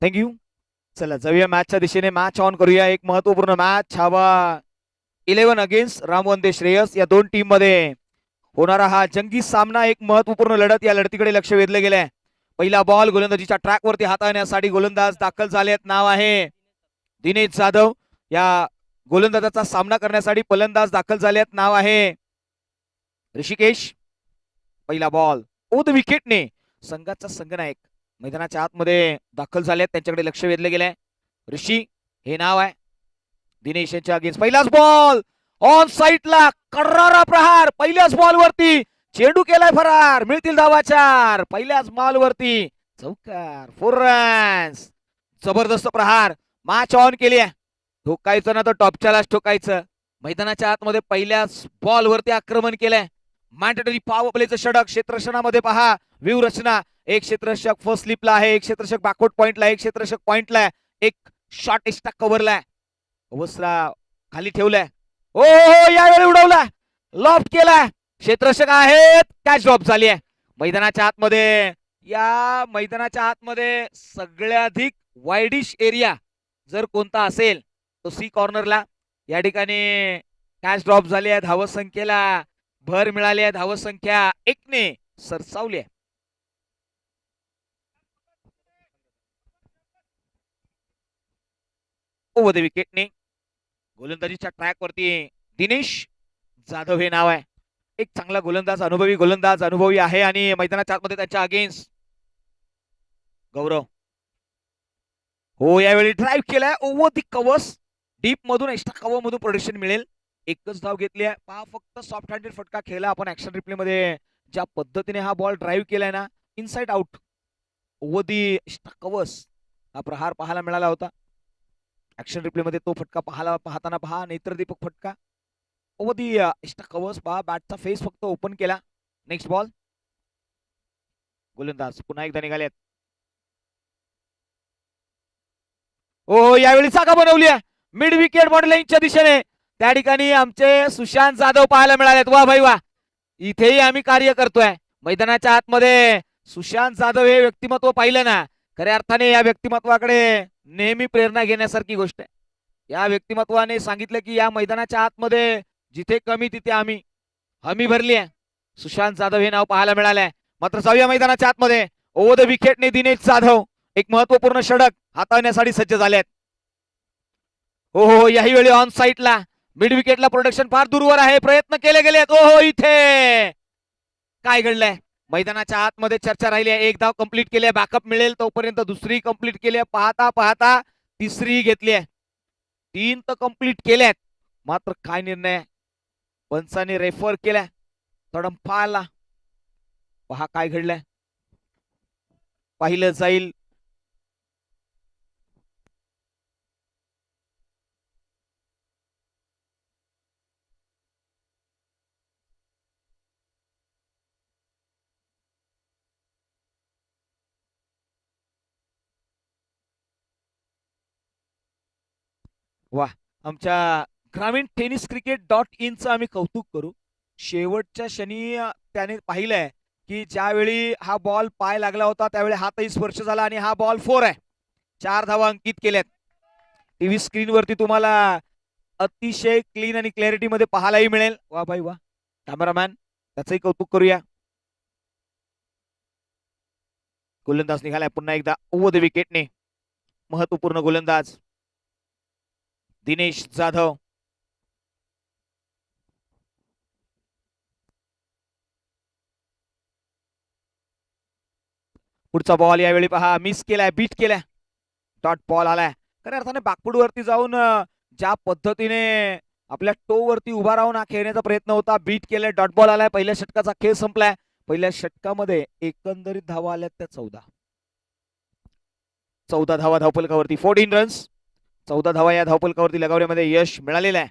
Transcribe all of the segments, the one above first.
Thank you. चला जाऊया मॅचच्या दिशेने. मॅच ऑन करूया. एक महत्वपूर्ण मॅच. हवा 11 अगेन्स्ट रामवंते श्रेयस या दोन टीम मध्ये होणारा हा जंगी सामना. एक महत्वपूर्ण लढत. या लढतीकडे लक्ष वेधले गेले. पहिला बॉल गोलंदाजीच्या ट्रॅकवरती हाताळण्यासाठी गोलंदाज दाखल झालेत. नाव आहे दिनेश जाधव. या गोलंदाजाचा सामना करण्यासाठी फलंदाज दाखल झालेत. नाव आहे ऋषिकेश. पहिला बॉल ओद विकेटने संघाचा संघनायक मैदानाच्या आतमध्ये दाखल झालेत. त्यांच्याकडे लक्ष वेधले गेले. ऋषी हे नाव आहे. दिनेश यांच्या अगेन्स्ट पहिलाच बॉल ऑन साईडला करारा प्रहार. पहिल्याच बॉल वरती चेंडू केलाय फरार. मिळतील धावा 4. पहिल्याच बॉल वरती चौकार. 4 रन्स. जबरदस्त प्रहार. मॅच ऑन केली आहे. ठोकायचं ना तर टॉपच्यालाच ठोकायचं. मैदानाच्या आतमध्ये पहिल्याच बॉल वरती आक्रमण केलंय. मॅन्डेटरी पॉवर प्लेचं षटक. क्षेत्ररक्षणामध्ये पहा व्यूहरचना. एक क्षेत्ररक्षक फर्स्ट स्लिपला आहे, एक क्षेत्ररक्षक बॅकवर्ड पॉइंटला, एक क्षेत्ररक्षक पॉइंटला, एक शॉट एक्स्ट्रा कव्हरला. अवस्था खाली ठेवलाय. ओ यावेळी उडवला. लॉफ्ट केलाय. क्षेत्ररक्षक आहेत. कॅच ड्रॉप झाली आहे. मैदानाच्या आतमध्ये या मैदानाच्या आतमध्ये सगळ्याधिक वाईडिश एरिया जर कोणता असेल तो सी कॉर्नरला. या ठिकाणी कॅच ड्रॉप झाली आहे. धावसंख्येला भर मिळाली आहे. धावसंख्या 1 ने सरसावली आहे. ओव्हर द विकेटने गोलंदाजीच्या ट्रॅक वरती दिनेश जाधव हे नाव आहे. एक चांगला गोलंदाज, अनुभवी गोलंदाज, अनुभवी आहे. आणि मैदानाच्या आतमध्ये त्यांच्या अगेन्स्ट गौरव. हो यावेळी ड्राईव्ह केलाय ओव्हर दी कव्हर्स. डीप मधून एक्स्ट्रा कव्हर मधून प्रोडक्शन मिळेल. एकच धाव घेतली आहे. पहा फक्त सॉफ्ट हँडेड फटका खेळला आपण ऍक्शन रिप्ले मध्ये. ज्या पद्धतीने हा बॉल ड्राईव्ह केलाय ना इनसाइड आउट ओव्हर दी एक्स्ट्रा कव्हर्स हा प्रहार पाहायला मिळाला होता. ऍक्शन रिप्ले मध्ये तो फटका पाहताना पहा. नेत्रदीपक फटका ओव्हर दी एक्स्ट्रा कव्हर्स. पहा बॅटचा फेस फक्त ओपन केला. Next ball. गोलंदाज पुन्हा एकदा निघालेत. ओ यावेळी जागा बनवली आहे मिड विकेट बॉर्डर लाईनच्या दिशेने. त्या ठिकाणी आमचे सुशांत जाधव पाहायला मिळालेत. वा भाई वा. इथेही आम्ही कार्य करतोय. मैदानाच्या आतमध्ये सुशांत जाधव हे व्यक्तिमत्व पाहिलं ना खऱ्या अर्थाने या व्यक्तिमत्वाकडे नेहमी प्रेरणा घेण्यासारखी गोष्ट आहे. या व्यक्तिमत्वाने सांगितलं की या मैदानाच्या आतमध्ये जिथे कमी तिथे आम्ही हमी भरली आहे. सुशांत जाधव हे नाव पाहायला मिळालंय. मात्र जाऊया मैदानाच्या आतमध्ये. ओव्हर द विकेटने दिनेश जाधव एक महत्वपूर्ण षटक हाताळण्यासाठी सज्ज झालेत. हो हो याही वेळी ऑन साईडला मिड विकेटला प्रोडक्शन फार दूरवर आहे. प्रयत्न केले गेलेत. ओहो इथे काय घडलंय. मैदानाच्या आतमध्ये चर्चा राहिली आहे. एक धाव कंप्लीट केली आहे. बॅकअप मिळेल तोपर्यंत दुसरी कंप्लीट केली आहे. पाहता पाहता तिसरी घेतली आहे. 3 तर कंप्लीट केल्यात. मात्र काय निर्णय पंचाने रेफर केलाय तडमफाला. पहा काय घडलंय. पाहिलं जाईल. वा आमच्या ग्रामीण टेनिस क्रिकेट .in आम्ही कौतुक करू. शेवटच्या क्षणी त्याने पाहिलंय की ज्यावेळी हा बॉल पाय लागला होता त्यावेळी हातही स्पर्श झाला आणि हा बॉल 4 आहे. 4 धावा अंकित केल्यात. टीव्ही स्क्रीन वरती तुम्हाला अतिशय क्लीन आणि क्लॅरिटी मध्ये पाहायलाही मिळेल. वा भाई वा. कॅमेरामॅन त्याचंही कौतुक करूया. गोलंदाज निघालाय पुन्हा एकदा ओव्हर द विकेटने. महत्वपूर्ण गोलंदाज दिनेश जाधव. पुढचा बॉल यावेळी पहा मिस केलाय. बीट केलाय. डॉट बॉल आलाय. खऱ्या अर्थाने बॅकफूट वरती जाऊन ज्या पद्धतीने आपल्या टो वरती उभा राहून हा खेळण्याचा प्रयत्न होता बीट केलाय. डॉट बॉल आलाय. पहिल्या षटकाचा खेळ संपलाय. पहिल्या षटकामध्ये एकंदरीत धावा आल्यात त्या 14 धावा धावफलकावरती. 14 रन्स. 14 धावा या धावफलकावरती लगावण्यामध्ये यश मिळालेलं आहे.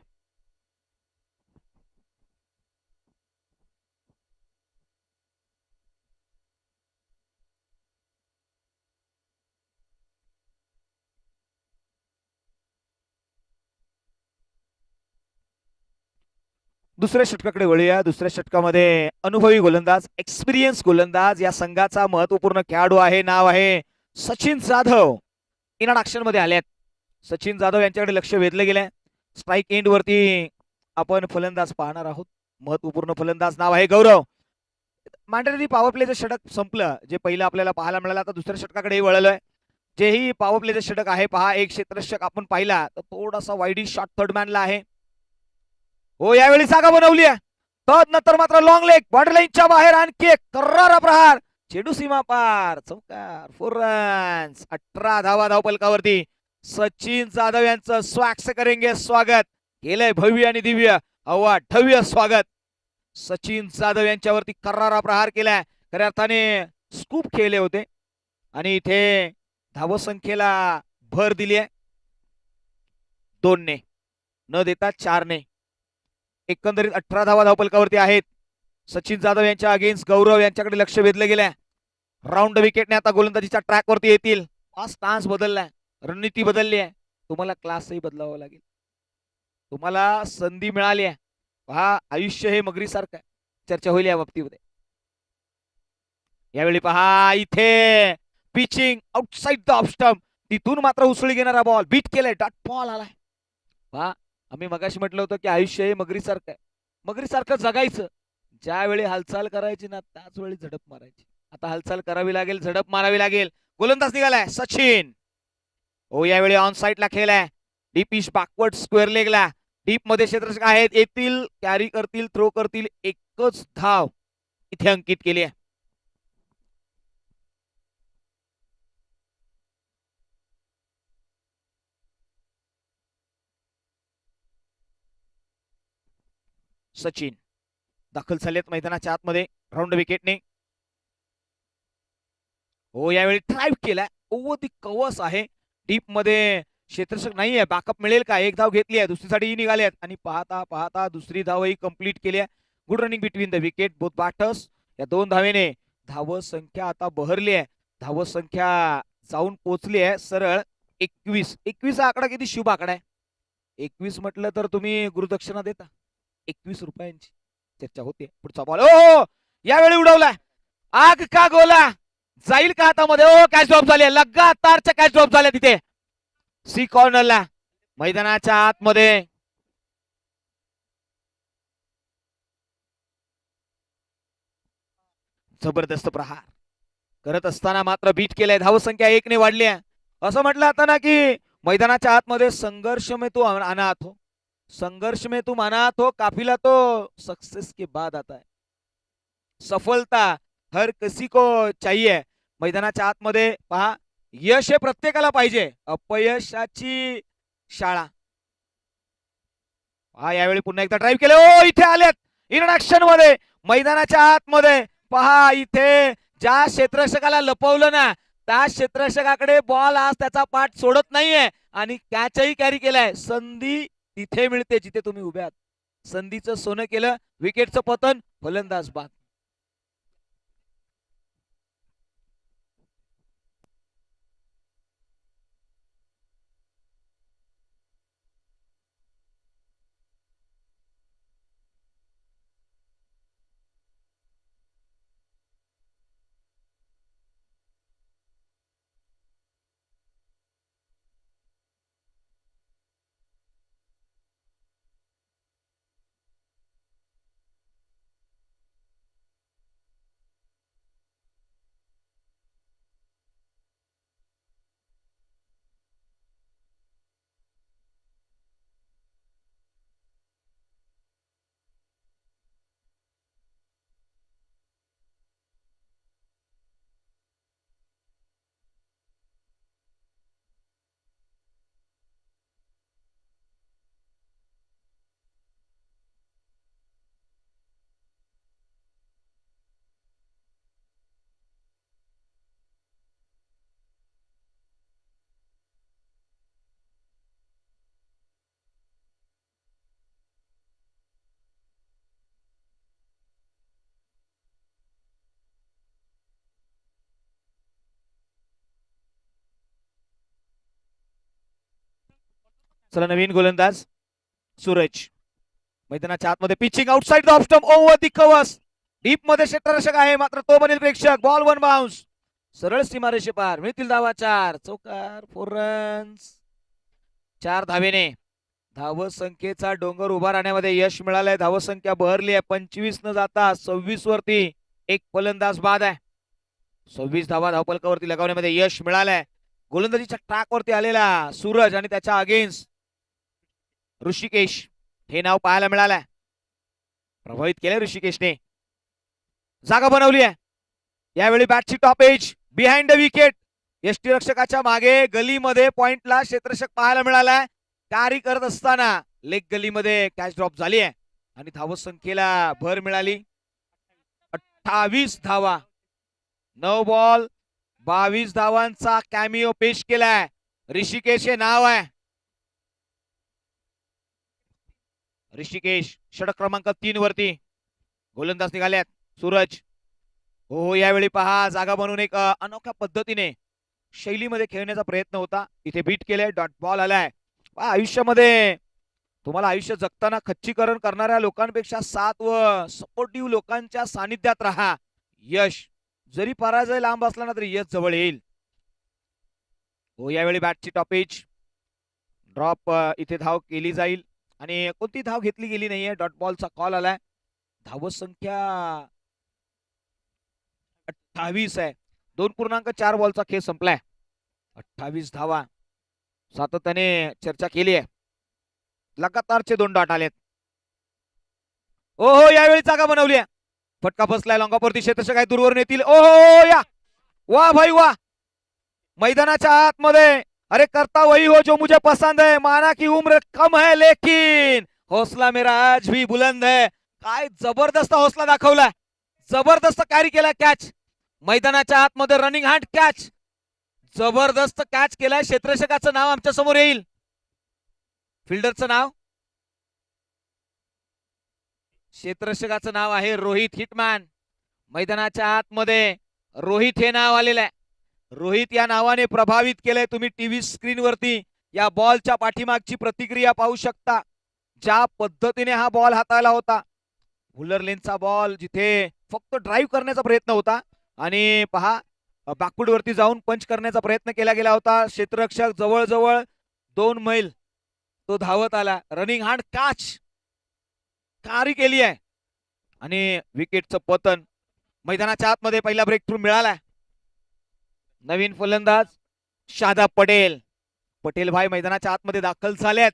दुसऱ्या षटकाकडे वळूया. दुसऱ्या षटकामध्ये अनुभवी गोलंदाज, एक्सपिरियन्स गोलंदाज या संघाचा महत्वपूर्ण खेळाडू आहे. नाव आहे सचिन जाधव. इन ऍक्शन मध्ये आल्यात. सचिन जाधव यांच्याकडे लक्ष वेधलं गेलंय. स्ट्राईक एंड वरती आपण फलंदाज पाहणार आहोत. महत्वपूर्ण फलंदाज नाव आहे गौरव. मांडरेली पॉवर प्लेचं षटक संपलं, जे पहिलं आपल्याला पाहायला मिळालं. आता दुसऱ्या षटकाकडे वळलोय. जेही पॉवर प्लेचं षटक आहे पहा, एक क्षेत्ररक्षक आपण पाहिला तर थोडासा वाईडी शॉट थर्ड मॅनला आहे. हो, यावेळी जागा बनवली आहे. तदनंतर मात्र लॉंग लेग बॉर्डर लाईनच्या बाहेर आणखी एक कर्रारा प्रहार, चेंडू सीमा पार, चौकार, 4 रन्स, 18 धावा धावपलकावरती. सचिन जाधव यांचं स्वाक्ष करेंगे स्वागत केलंय, भव्य आणि दिव्य अवाढव्य स्वागत. सचिन जाधव यांच्यावरती कर्रारा प्रहार केलाय, खऱ्या अर्थाने स्कूप केले होते आणि इथे धावसंख्येला भर दिली आहे. 2 ने न देता 4 ने एकंदरीत 18 धावा धावपलकावरती आहेत. सचिन जाधव यांच्या अगेन्स्ट गौरव यांच्याकडे लक्ष वेधलं गेलंय. राऊंड विकेटने आता गोलंदाजीच्या ट्रॅक वरती येतील. स्टान्स बदललाय, रणनीती बदलली आहे. तुम्हाला क्लासही बदलावा लागेल. तुम्हाला संधी मिळाली आहे. पहा, आयुष्य हे मगरीसारखं आहे. चर्चा होईल या बाबतीमध्ये. यावेळी पहा, इथे pitching outside the off stump, तिथून मात्र उसळी घेणारा बॉल बीट केलाय, डॉट बॉल आलाय. पहा, आम्ही मगाशी म्हटलं होतं की आयुष्य हे मगरीसारखं आहे. मगरीसारखं जगायचं. ज्यावेळी हालचाल करायची ना त्याच वेळी झडप मारायची. आता हालचाल करावी लागेल, झडप मारावी लागेल. गोलंदाज निघालाय सचिन. हो, यावेळी ऑन साइडला खेळलाय. डीप इश बॅकवर्ड स्क्वेअर लेगला. डीप मध्ये क्षेत्ररक्षक आहेत, येतील, कॅरी करतील, थ्रो करतील. एकच धाव इथे अंकित केली आहे. सचिन दाखल झालेत मैदानाच्या आतमध्ये राऊंड विकेटने. हो, यावेळी ड्राईव्ह केलाय, ओव्हर दी कव्हर्स आहे. डीप मध्ये क्षेत्ररक्षक नाहीये, बॅकअप मिळेल का? एक धाव घेतली आहे, दुसरीसाठी निघाले आहेत आणि पाहता पाहता दुसरी धावही कंप्लीट केली आहे. Good running between the wicket both batters. या 2 धावेने धाव संख्या आता बहरली आहे. धाव संख्या जाऊन पोहोचली आहे सरळ 21. 21 हा आकडा किती शुभ आकडा आहे. 21 म्हटलं तर तुम्ही गुरुदक्षिणा देता. 21 रुपयांची चर्चा होते. पुढचा बॉल, ओ यावेळी उडवलाय. आग का गोला जाईल का हातामध्ये? ओ, कॅच ड्रॉप झाली, लगातारच्या कॅच ड्रॉप झाल्या तिथे सी कॉर्नरला मैदानाच्या आतमध्ये. जबरदस्त प्रहार करत असताना मात्र बीट केलंय. धावसंख्या 1 ने वाढली आहे. असं म्हटलं आता ना की मैदानाच्या आतमध्ये संघर्ष में तू अनाथ हो, संघर्ष में तुम अनाथ हो, काफिला तो सक्सेस के बाद आता है. सफलता हर किसी को चाहिए. मैदानाच्या आतमध्ये पहा, यश हे प्रत्येकाला पाहिजे, अपयशाची शाळा. हा, यावेळी पुन्हा एकदा ड्राईव्ह केले. ओ, इथे आलेत इन ऍक्शन मध्ये मैदानाच्या आतमध्ये. पहा, इथे ज्या क्षेत्ररक्षकाला लपवलं ना त्या क्षेत्ररक्षकाकडे बॉल आज त्याचा पाठ सोडत नाहीये आणि कॅचही कॅरी केलाय. संधी तिथे मिळते जिथे तुम्ही उभे आहात. संधीचं सोनं केलं, विकेटचं पतन, फलंदाज बाद. चला, नवीन गोलंदाज सूरज मैदानाच्या आतमध्ये. Pitching outside the off stump, over the covers. Deep मध्ये क्षेत्ररक्षक आहे मात्र तो बनेल प्रेक्षक. Ball 1 bounce. सरळ सीमारेषे पार, मिळतील धावा 4, चौकार 4 रन्स. 4 धावेने धावसंख्येचा डोंगर उभा राहण्यामध्ये यश मिळालंय. धावसंख्या बहरली आहे 25 न जाता 26 वरती. एक फलंदाज बाद आहे. 26 धावा धावपलकावरती लगावण्यामध्ये यश मिळालंय. गोलंदाजीच्या ट्रॅक वरती आलेला सूरज आणि त्याच्या अगेन्स्ट ऋषिकेश हे नाव पाहायला मिळालंय. प्रभावित केलंय ऋषिकेशने. जागा बनवली आहे. यावेळी बॅटची top edge behind the wicket. यष्टीरक्षकाच्या मागे गलीमध्ये पॉइंटला क्षेत्ररक्षक पाहायला मिळालाय. कॅरी करत असताना लेग गलीमध्ये कॅच ड्रॉप झाली आहे आणि धावसंख्येला भर मिळाली. 28 धावा, 9 बॉल 22 धावांचा कॅमिओ पेश केलाय. ऋषिकेश हे नाव आहे. ऋषिकेश षटक क्रमांक 3 वरती. गोलंदाज निघाल्यात सूरज. हो यावेळी पहा जागा बनवून एक अनोख्या पद्धतीने शैलीमध्ये खेळण्याचा प्रयत्न होता. इथे बीट केलंय. डॉट बॉल आलाय. आयुष्यामध्ये तुम्हाला आयुष्य जगताना खच्चीकरण करणाऱ्या लोकांपेक्षा 7 व सपोर्टिव्ह लोकांच्या सानिध्यात राहा. यश जरी पराजय लांब असला ना तरी यश जवळ येईल. हो यावेळी बॅटची टॉपेज ड्रॉप. इथे धाव केली जाईल आणि कोणती धाव घेतली गेली नाहीये. डॉट बॉलचा कॉल आलाय. धावसंख्या 28 आहे. 2.4 बॉलचा खेळ संपलाय. 28 धावा. सातत्याने चर्चा केली आहे. लगातारचे 2 डॉट आलेत. ओहो यावेळी जागा बनवली आहे. फटका बसलाय. लॉंगावरती क्षेत्ररक्षक आहे. दूरवरून येतील. ओहो या वा भाई वा. मैदानाच्या आतमध्ये अरे करता वही हो जो मुझे पसंद है. माना की उम्र कम है लेकिन हौसला मेरा आज भी बुलंद है. काय जबरदस्त हौसला दाखवलाय. जबरदस्त कॅरी केला कॅच. मैदानाच्या आतमध्ये रनिंग हँड कॅच. जबरदस्त कॅच केलाय. क्षेत्ररक्षकाचं नाव आमच्या समोर येईल. फिल्डरचं नाव, क्षेत्ररक्षकाचं नाव आहे रोहित हिटमॅन. मैदानाच्या आतमध्ये रोहित हे नाव आलेलं आहे. रोहित या नावाने प्रभावित केलंय. तुम्ही टीव्ही स्क्रीन वरती या बॉलच्या पाठीमागची प्रतिक्रिया पाहू शकता. ज्या पद्धतीने हा बॉल हाताळला होता. व्हुलर लेनचा बॉल जिथे फक्त ड्राईव्ह करण्याचा प्रयत्न होता आणि पहा बॅकफूट वरती जाऊन पंच करण्याचा प्रयत्न केला गेला होता. क्षेत्ररक्षक जवळजवळ 2 मैल तो धावत आला. रनिंग हँड कॅच कारी केली आहे आणि विकेटचं पतन. मैदानाच्या आतमध्ये पहिला ब्रेक थ्रू मिळालाय. नवीन फलंदाज शादाब पटेल. पटेल भाई मैदानाच्या आतमध्ये दाखल झालेत.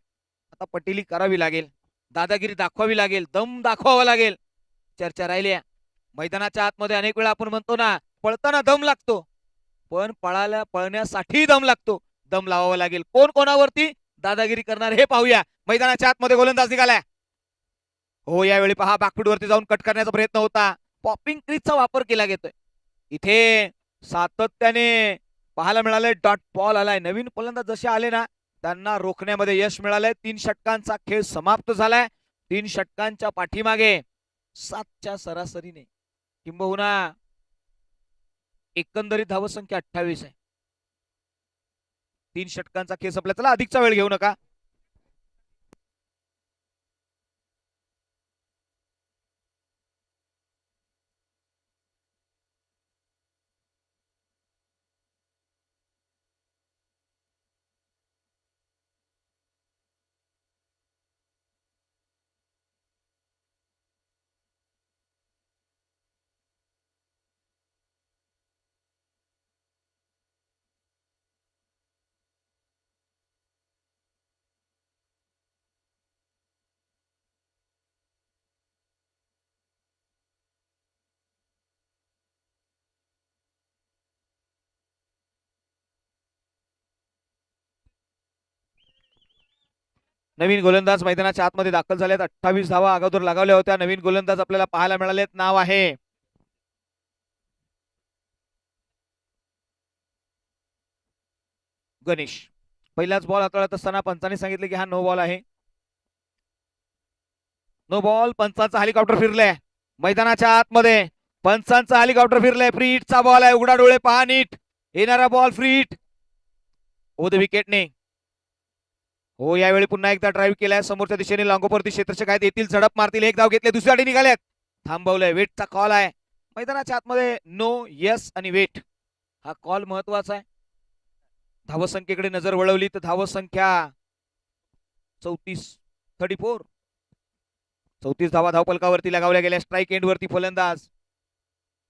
आता पटेली करावी लागेल. दादागिरी दाखवावी लागेल. दम दाखवावा लागेल. चर्चा राहिली आहे. मैदानाच्या आतमध्ये अनेक वेळा आपण म्हणतो ना पळताना दम लागतो, पण पळण्यासाठी दम लागतो. दम लावावा लागेल. कोण कोणावरती दादागिरी करणार हे पाहूया. मैदानाच्या आतमध्ये गोलंदाज निघालाय. हो यावेळी पहा बॅकफूट वरती जाऊन कट करण्याचा प्रयत्न होता. पॉपिंग क्रीजचा वापर केला गेतोय. इथे सातत्याने पाहायला मिळालंय. डॉट बॉल आलाय. नवीन फलंदाज जसे आले ना त्यांना रोखण्यामध्ये यश मिळालंय. 3 षटकांचा खेळ समाप्त झालाय. 3 षटकांच्या पाठीमागे 7च्या सरासरीने किंबहुना एकंदरीत धावसंख्या 28 आहे. 3 षटकांचा खेळ संपला. चला अधिकचा वेळ घेऊ नका. नवीन गोलंदाज मैदानाच्या आतमध्ये दाखल झालेत. 28 धावा अगोदर लगावल्या होत्या. नवीन गोलंदाज आपल्याला पाहायला मिळालेत. नाव आहे गणेश. पहिलाच बॉल हाताळत असताना पंचांनी सांगितले की हा नो बॉल आहे. No ball. पंचांचा हेलिकॉप्टर फिरलंय. मैदानाच्या आतमध्ये पंचांचा हेलिकॉप्टर फिरलंय. फ्री हिटचा बॉल आहे. उघडा डोळे पहा नीट. येणारा बॉल फ्री हिट. ओद विकेटने. हो यावेळी पुन्हा एकदा ड्राईव्ह केलाय. समोरच्या दिशेने लांगोपरती क्षेत्ररक्षक आहेत. येतील झडप मारतील. एक धाव घेतले. दुसऱ्यासाठी निघाल्यात. थांबवलंय. वेटचा कॉल आहे. मैदानाच्या आतमध्ये नो, यस आणि वेट हा कॉल महत्वाचा आहे. धावसंख्येकडे नजर वळवली तर धावसंख्या 34 धावा धावपलकावरती लगावल्या गेल्या. स्ट्राईक एंड वरती फलंदाज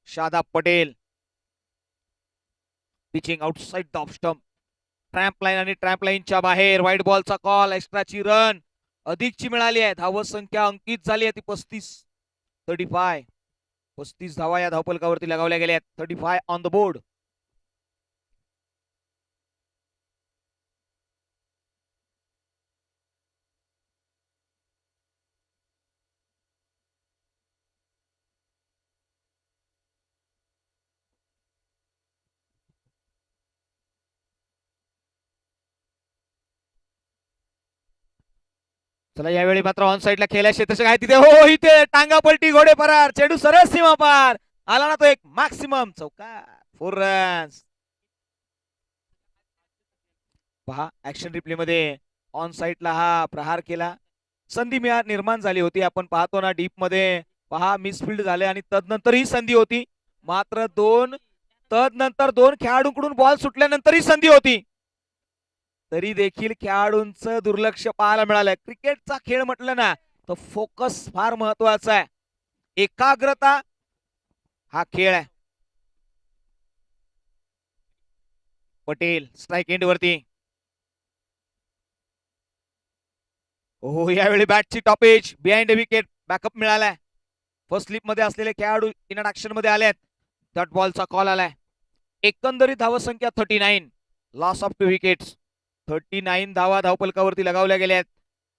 Shadab Patel. Pitching outside the off stump. Tramp line आणि ट्रॅम्प लाईनच्या बाहेर. व्हाईट बॉलचा कॉल. एक्स्ट्राची रन अधिकची मिळाली आहे. धावसंख्या अंकित झाली आहे ती 35 धावा या धावपलकावरती लगावल्या गेल्या. 35 ऑन द बोर्ड. चला यावेळी मात्र ऑन साइडला खेळल्या क्षेत्ररक्षक आहे तिथे. हो इथे टांगा पलटी घोडे परार. चेंडू सरळ सीमा पार आला ना तो एक मॅक्सिमम चौकार. 4 रन्स. पहा ऍक्शन रिप्ले मध्ये ऑन साइडला हा प्रहार केला. संधी निर्माण झाली होती. आपण पाहतो ना डीप मध्ये पहा मिसफिल्ड झाले आणि तदनंतर ही संधी होती. मात्र तदनंतर दोन खेळाडूंकडून बॉल सुटल्यानंतर ही संधी होती. तरी देखील खेळाडूंचं दुर्लक्ष पाहायला मिळालंय. क्रिकेटचा खेळ म्हटलं ना तर फोकस फार महत्वाचा आहे. एकाग्रता हा खेळ आहे. पटेल स्ट्राईक एंड वरती. हो यावेळी बॅटची टॉपेज बिहाइंड विकेट बॅकअप मिळालाय. फर्स्ट स्लिप मध्ये असलेले खेळाडू इन ऍक्शन मध्ये आलेत. डॉट बॉलचा कॉल आलाय. एकंदरीत धावसंख्या 39. Loss of 2 wickets. 39 धावा धावपलकावरती लगावल्या गेल्यात.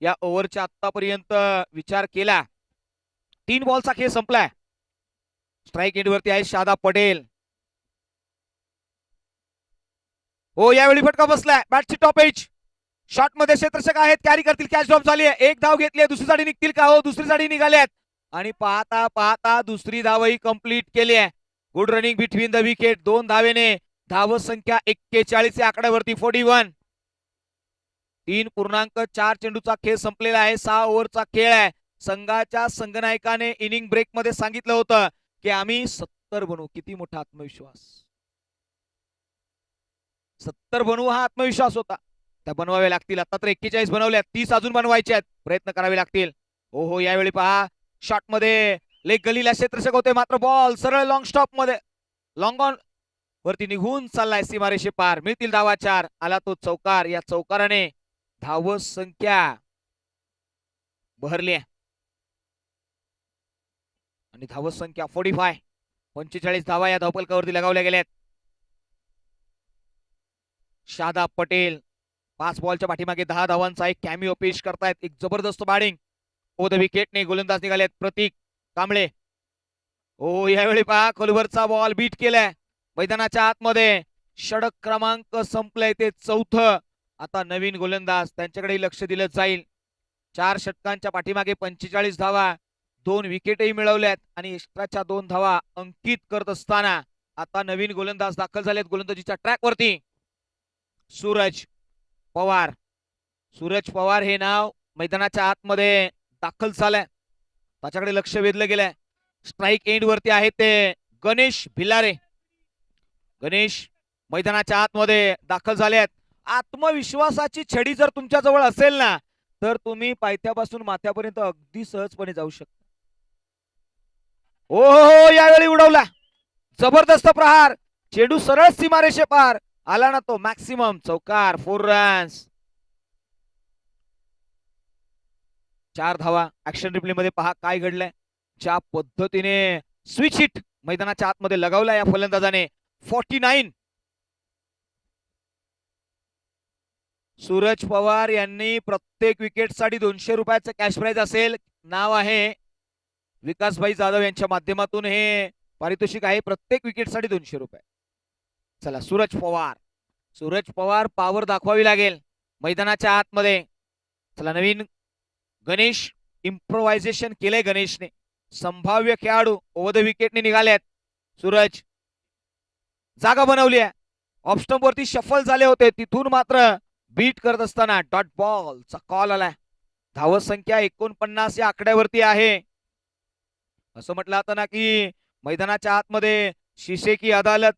या ओव्हरच्या आतापर्यंत विचार केला 3 बॉलचा खेळ संपलाय. स्ट्राईक एंड वरती आहे शादाब पटेल. हो यावेळी फटका बसलाय. बॅटची टॉपेज. शॉट मध्ये क्षेत्ररक्षक आहेत. कॅरी करतील. कॅच ड्रॉप झाली आहे. एक धाव घेतली आहे. दुसरी साडी निघतील का? हो दुसरी साडी निघाल्यात आणि पाहता पाहता दुसरी धावही कंप्लीट केली आहे. Good running between the wicket. 2 धावेने धावसंख्या 41 या आकड्यावरती 41. 3.4 चेंडूचा खेळ संपलेला आहे. 6 ओव्हरचा खेळ आहे. संघाच्या संघनायकाने इनिंग ब्रेक मध्ये सांगितलं होतं की आम्ही 70 बनवू. किती मोठा आत्मविश्वास. 70 बनवू हा आत्मविश्वास होता. त्या बनवावे लागतील. आता तर 41 बनवल्यात. 30 अजून बनवायचे आहेत. प्रयत्न करावे लागतील. हो यावेळी पहा शॉट मध्ये लेग गलीला क्षेत्ररक्षक होते. मात्र बॉल सरळ लॉंग स्टॉप मध्ये लॉंग ऑन वरती निघून चाललाय सीमारेषे पार. मिळतील धावा 4. आला तो चौकार. या चौकाराने धावसंख्या बहरली आणि धावसंख्या 45. 45 धावा या धावपलकावरती लगावल्या गेल्यात. शादाब पटेल 5 बॉलच्या पाठीमागे 10 धावांचा एक कॅमिओ पेश करतायत. एक जबरदस्त बॅटिंग. ओ द विकेटने गोलंदाज निघालेत प्रतीक कांबळे. हो यावेळी पहा खोलवरचा बॉल बीट केलाय मैदानाच्या आतमध्ये. षटक क्रमांक संपलंय ते 4थं. आता नवीन गोलंदाज त्यांच्याकडे लक्ष दिलं जाईल. 4 षटकांच्या पाठीमागे 45 धावा 2 विकेटही मिळवल्यात आणि एक्स्ट्राच्या 2 धावा अंकित करत असताना आता नवीन गोलंदाज दाखल झालेत गोलंदाजीच्या ट्रॅक वरती. सूरज पवार हे नाव मैदानाच्या आतमध्ये दाखल झालंय. त्याच्याकडे लक्ष वेधलं गेलंय. स्ट्राईक एंड वरती आहे ते गणेश भिलारे. गणेश मैदानाच्या आतमध्ये दाखल झाले आहेत. आत्मविश्वासाची छडी जर तुमच्या जवळ असेल ना तर तुम्ही पायथ्यापासून माथ्यापर्यंत अगदी सहजपणे जाऊ शकता. हो यावेळी उडवला. जबरदस्त प्रहार. चेंडू सरळ सीमारेषे पार आला ना तो मॅक्सिमम चौकार. 4 रन्स. 4 धावा. ऍक्शन रिप्ले मध्ये पहा काय घडलंय. ज्या पद्धतीने स्विच हिट मैदानाच्या आतमध्ये लगावला या फलंदाजाने. 49. सूरज पवार यांनी प्रत्येक विकेटसाठी 200 रुपयाचं कॅश प्राइज असेल. नाव आहे विकासभाई जाधव यांच्या माध्यमातून हे पारितोषिक आहे. प्रत्येक विकेटसाठी 200 रुपये. चला सूरज पवार पॉवर दाखवावी लागेल मैदानाच्या आतमध्ये. चला नवीन गणेश इम्प्रोव्हायझेशन केलंय गणेशने. संभाव्य खेळाडू ओव्हर द विकेटने निघालेत. सूरज जागा बनवली आहे. ऑफ स्टंप वरती शफल झाले होते. तिथून मात्र बीट करत असताना डॉट बॉलचा कॉल आलाय. धावसंख्या 49 या आकड्यावरती आहे. असं म्हटलं जातं ना की मैदानाच्या आतमध्ये शीशे की अदालत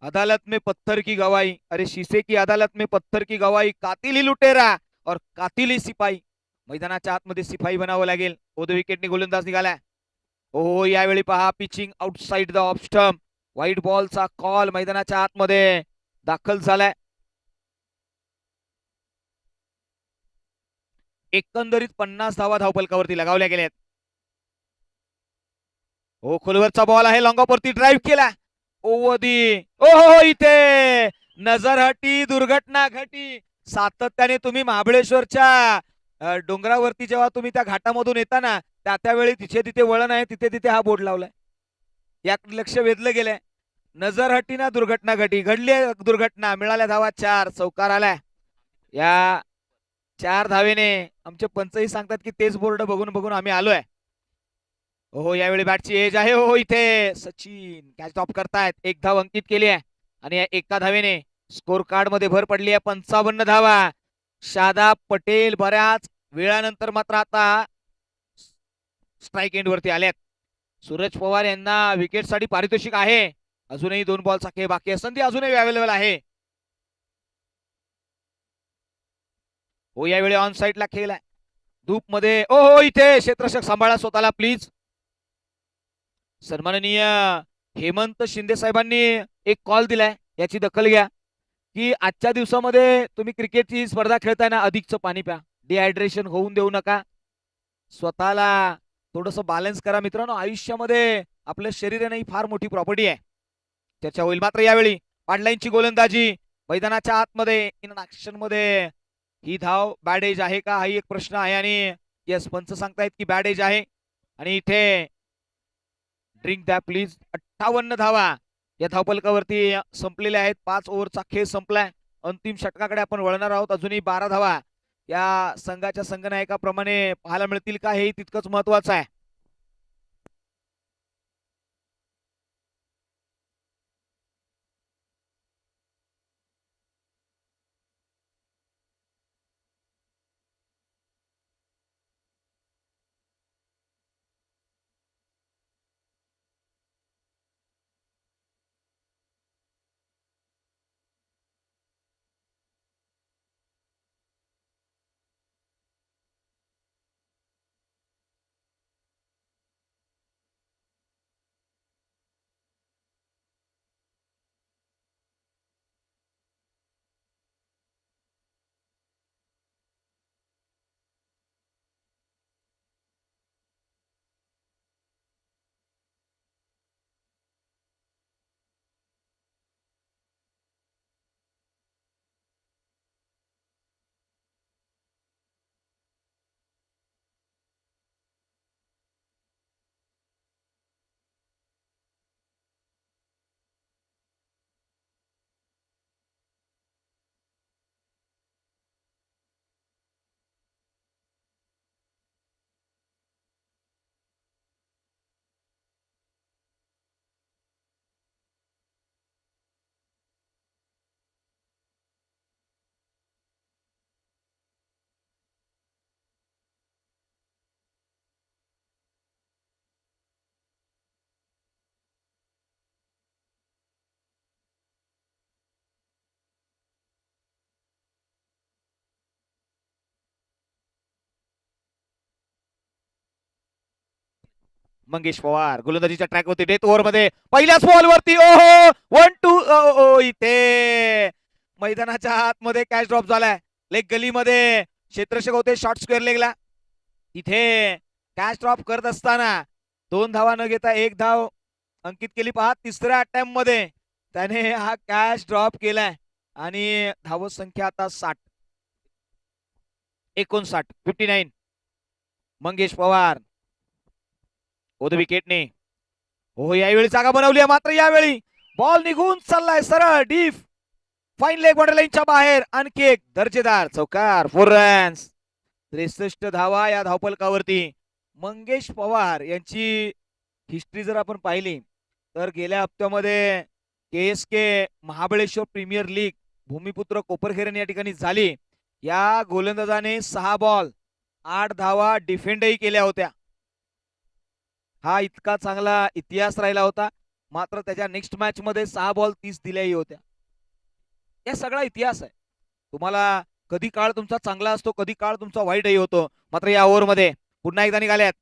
अदालत में पत्थर की गवाही, अरे शीशे की अदालत में पत्थर की गवाही, कातिल ही लुटेरा और कातिल ही सिपाही. मैदानाच्या आतमध्ये सिपाही बनावं लागेल. ओद विकेटने गोलंदाज निघाला. हो यावेळी पहा pitching outside the off stump, white बॉलचा कॉल मैदानाच्या आतमध्ये दाखल झालाय. एकंदरीत 50 धावा धावपलकावरती लगावल्या गेल्यात. हो खोलवरचा बॉल आहे, लॉंग ऑफ वरती ड्राईव्ह केला. ओवधी ओहो इथे नजर हटी, दुर्घटना घटी. सातत्याने तुम्ही महाबळेश्वरच्या डोंगरावरती जेव्हा तुम्ही त्या घाटामधून येता ना, त्यावेळी तिथे तिथे वळण आहे, तिथे तिथे हा बोर्ड लावलाय. यात लक्ष वेधलं गेलंय. नजर हटी ना दुर्घटना घटी, घडली दुर्घटना. मिळाल्या धावा 4, चौकार आलाय. या 4 धावेने आमचे पंचही सांगतात की तेच बोर्ड बघून बघून आम्ही आलोय. हो यावेळी बॅटची एज आहे. हो इथे सचिन कॅच टॉप करतायत, 1 धाव अंकित केली आहे आणि या एका धावेने स्कोर कार्ड मध्ये भर पडली आहे. 55 धावा. शादाब पटेल बऱ्याच वेळानंतर मात्र आता स्ट्राईक एंड वरती आल्यात. सूरज पवार यांना विकेट साठी पारितोषिक आहे. अजूनही 2 बॉलचा खेळ बाकी आहे, संधी अजूनही अवेलेबल आहे. हो यावेळी ऑन साइडला खेळ आहे. धूप मध्ये ओहो इथे क्षेत्ररक्षक सांभाळा स्वतःला प्लीज. सन्माननीय हेमंत शिंदे साहेबांनी एक कॉल दिलाय, याची दखल घ्या की आजच्या दिवसामध्ये तुम्ही क्रिकेटची स्पर्धा खेळताय ना, अधिकचं पाणी प्या, डिहायड्रेशन होऊन देऊ नका. स्वतःला थोडस बॅलन्स करा मित्रांनो. आयुष्यामध्ये आपलं शरीर ही फार मोठी प्रॉपर्टी आहे. चर्चा होईल मात्र यावेळी पाडलाईनची गोलंदाजी मैदानाच्या आतमध्ये इन ऍक्शन मध्ये. ही धाव बॅड एज आहे का, हा एक प्रश्न आहे आणि यस पंच सांगतायत की बॅड एज आहे. आणि इथे ड्रिंक द्या प्लीज. 58 धावा या धावपलकावरती संपलेल्या आहेत. 5 ओव्हरचा खेळ संपलाय. अंतिम षटकाकडे आपण वळणार आहोत. अजूनही 12 धावा या संघाच्या संघनायकाप्रमाणे पाहायला मिळतील का, हे तितकंच महत्वाचं आहे. मंगेश पवार गोलंदाजीच्या ट्रॅक वरती डेथ ओव्हर मध्ये पहिल्याच बॉल वरती ओहो 1-2 इथे मैदानाच्या आतमध्ये कॅच ड्रॉप झालाय. लेग गलीमध्ये क्षेत्ररक्षक होते शॉर्ट स्क्वेअर लेगला. इथे कॅच ड्रॉप करत असताना 2 धावा न घेता 1 धाव अंकित केली. पहा तिसऱ्या अटेम्प्ट मध्ये त्याने हा कॅच ड्रॉप केलाय आणि धावत संख्या आता 59. मंगेश पवार ओद विकेटने हो यावेळी जागा बनवली आहे. मात्र यावेळी बॉल निघून चाललाय सरळ डीप फाईन लेग बॉर्डर लाईनच्या बाहेर. आणखी एक दर्जेदार चौकार, 4 रन्स. 63 धावा या धावपलकावरती. मंगेश पवार यांची हिस्ट्री जर आपण पाहिली तर गेल्या हप्त्यामध्ये KSK महाबळेश्वर प्रीमियर लीग भूमिपुत्र कोपरखेरण या ठिकाणी झाली. या गोलंदाजाने 6 बॉल 8 धावा डिफेंडही केल्या होत्या. हा इतका चांगला इतिहास राहिला होता. मात्र त्याच्या नेक्स्ट मॅच मध्ये 6 बॉल 30 दिल्याही होत्या. या सगळा इतिहास आहे. तुम्हाला कधी काळ तुमचा चांगला असतो, कधी काळ तुमचा वाईटही होतो. मात्र या ओव्हरमध्ये पुन्हा एकदा निघाल्यात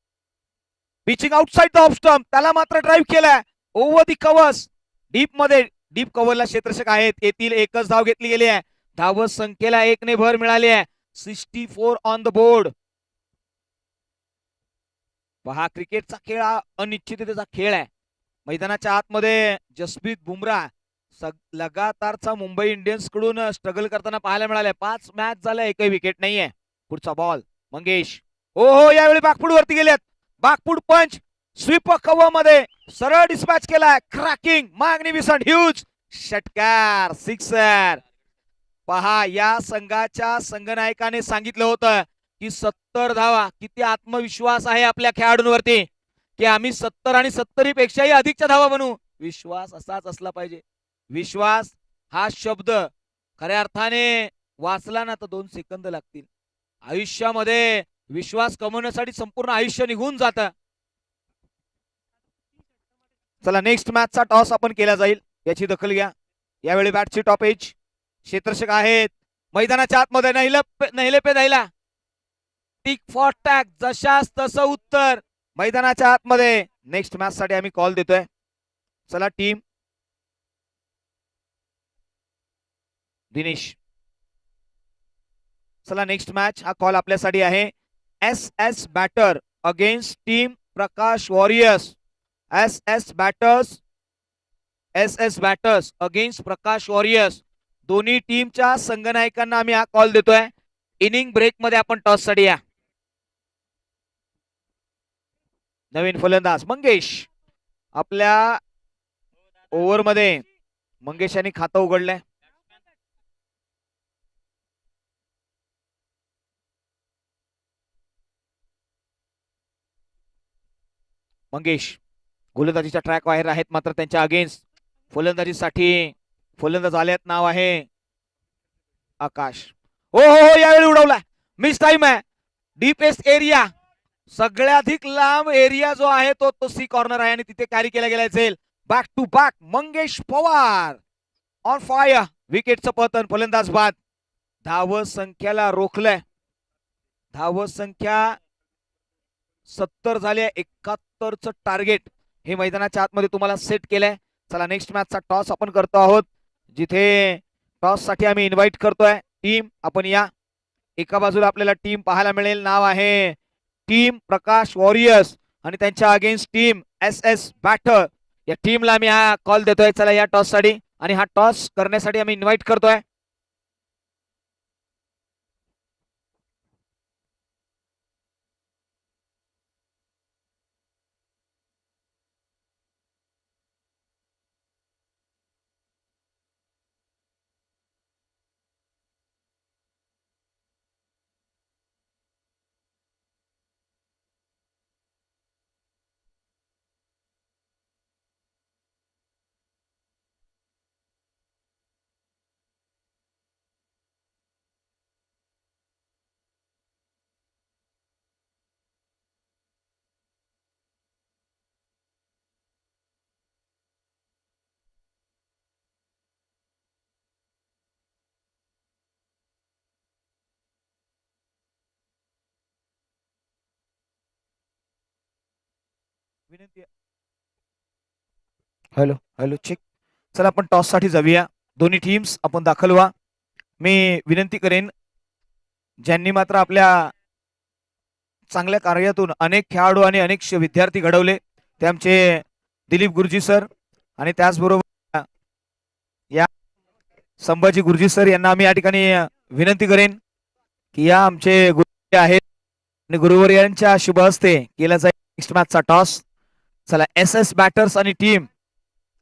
pitching outside the off stump, त्याला मात्र ड्राईव्ह केलाय ओव्हर दी कव्हर्स. डीप मध्ये, डीप कव्हरला क्षेत्ररक्षक आहेत, येथील एकच धाव घेतली गेली आहे. धावत संख्येला 1 ने भर मिळाली आहे. 64 ऑन द बोर्ड. पहा, क्रिकेटचा खेळ हा अनिश्चिततेचा खेळ आहे. मैदानाच्या आतमध्ये जसप्रीत बुमराह लगातारचा मुंबई इंडियन्स कडून स्ट्रगल करताना पाहायला मिळाले. 5 मॅच झाल्या, एकही विकेट नाहीये. पुढचा बॉल मंगेश, हो यावेळी बागपूड वरती गेलेत. बागपूड पंच स्वीप कव्हर मध्ये सरळ डिस्पॅच केलाय. क्रॅकिंग, मॅग्निफिसंट, ह्यूज षटकार, सिक्सर. पहा, या संघाच्या संघनायकाने सांगितलं होतं की 70 धावा. किती आत्मविश्वास आहे आपल्या खेळाडूंवरती की आम्ही 70 आणि 70 पेक्षाही अधिकच्या धावा बनवू. विश्वास असाच असला पाहिजे. विश्वास हा शब्द खऱ्या अर्थाने वाचला ना तर 2 सेकंद लागतील. आयुष्यामध्ये विश्वास कमवण्यासाठी संपूर्ण आयुष्य निघून जातं. चला, नेक्स्ट मॅचचा टॉस आपण केला जाईल, याची दखल घ्या. यावेळी बॅटची टॉप एज क्षेत्ररक्षक आहेत मैदानाच्या आतमध्ये. नहिले पे नहिला, टिक फॉर टॅग, जशास तसं उत्तर मैदानाच्या आतमध्ये. नेक्स्ट मॅच साठी आम्ही कॉल देतोय. चला टीम, दिनेश. चला, नेक्स्ट मॅच हा कॉल आपल्यासाठी आहे. एस बॅटर अगेन्स्ट टीम प्रकाश वॉरियर्स. एस बॅटर्स अगेन्स्ट प्रकाश वॉरियर्स. दोन्ही टीमच्या संघनायकांना आम्ही हा कॉल देतोय. इनिंग ब्रेक मध्ये आपण टॉस साठी या. नवीन फलंदाज मंगेश. आपल्या ओव्हर मध्ये मंगेश यांनी खातं उघडलंय. मंगेश गोलंदाजीच्या ट्रॅक बाहेर आहेत, मात्र त्यांच्या अगेन्स्ट फलंदाजीसाठी फलंदाज आल्यात. नाव आहे आकाश. हो हो हो, यावेळी उडवला. मिस टाइम आहे. डीपेस्ट एरिया, सगळ्याधिक लांब एरिया जो आहे तो सी कॉर्नर आहे आणि तिथे कॅरी केला गेला जाईल. Back to back Mangesh Pawar on fire. विकेटचं पतन, फलंदाज बाद. धाव संख्याला रोखलंय. धाव संख्या 70 झाले. 71चं टार्गेट हे मैदानाच्या आतमध्ये तुम्हाला सेट केलंय. चला, नेक्स्ट मॅचचा टॉस आपण करतो आहोत, जिथे टॉस साठी आम्ही इन्व्हाइट करतोय टीम. आपण या. एका बाजूला आपल्याला टीम पाहायला मिळेल, नाव आहे टीम प्रकाश वॉरियर्स आणि त्यांच्या अगेन्स्ट टीम एस बॅटर. या टीमला आम्ही हा कॉल देतोय. चला, या टॉस साठी आणि हा टॉस करण्यासाठी आम्ही इन्व्हाइट करतोय. विनंती. Hello hello, check. चला, आपण टॉस साठी जाऊया. दोन्ही टीम्स आपण दाखल व्हा. मी विनंती करेन, ज्यांनी मात्र आपल्या चांगल्या कार्यातून अनेक खेळाडू आणि अनेक विद्यार्थी घडवले, ते आमचे दिलीप गुरुजी सर आणि त्याचबरोबर या संभाजी गुरुजी सर यांना आम्ही या ठिकाणी विनंती करेन की या आमचे गुरुजी आहेत आणि गुरुवर्यांच्या शुभ हस्ते केला जाईल नेक्स्ट मॅचचा टॉस. चला, एस बॅटर्स आणि टीम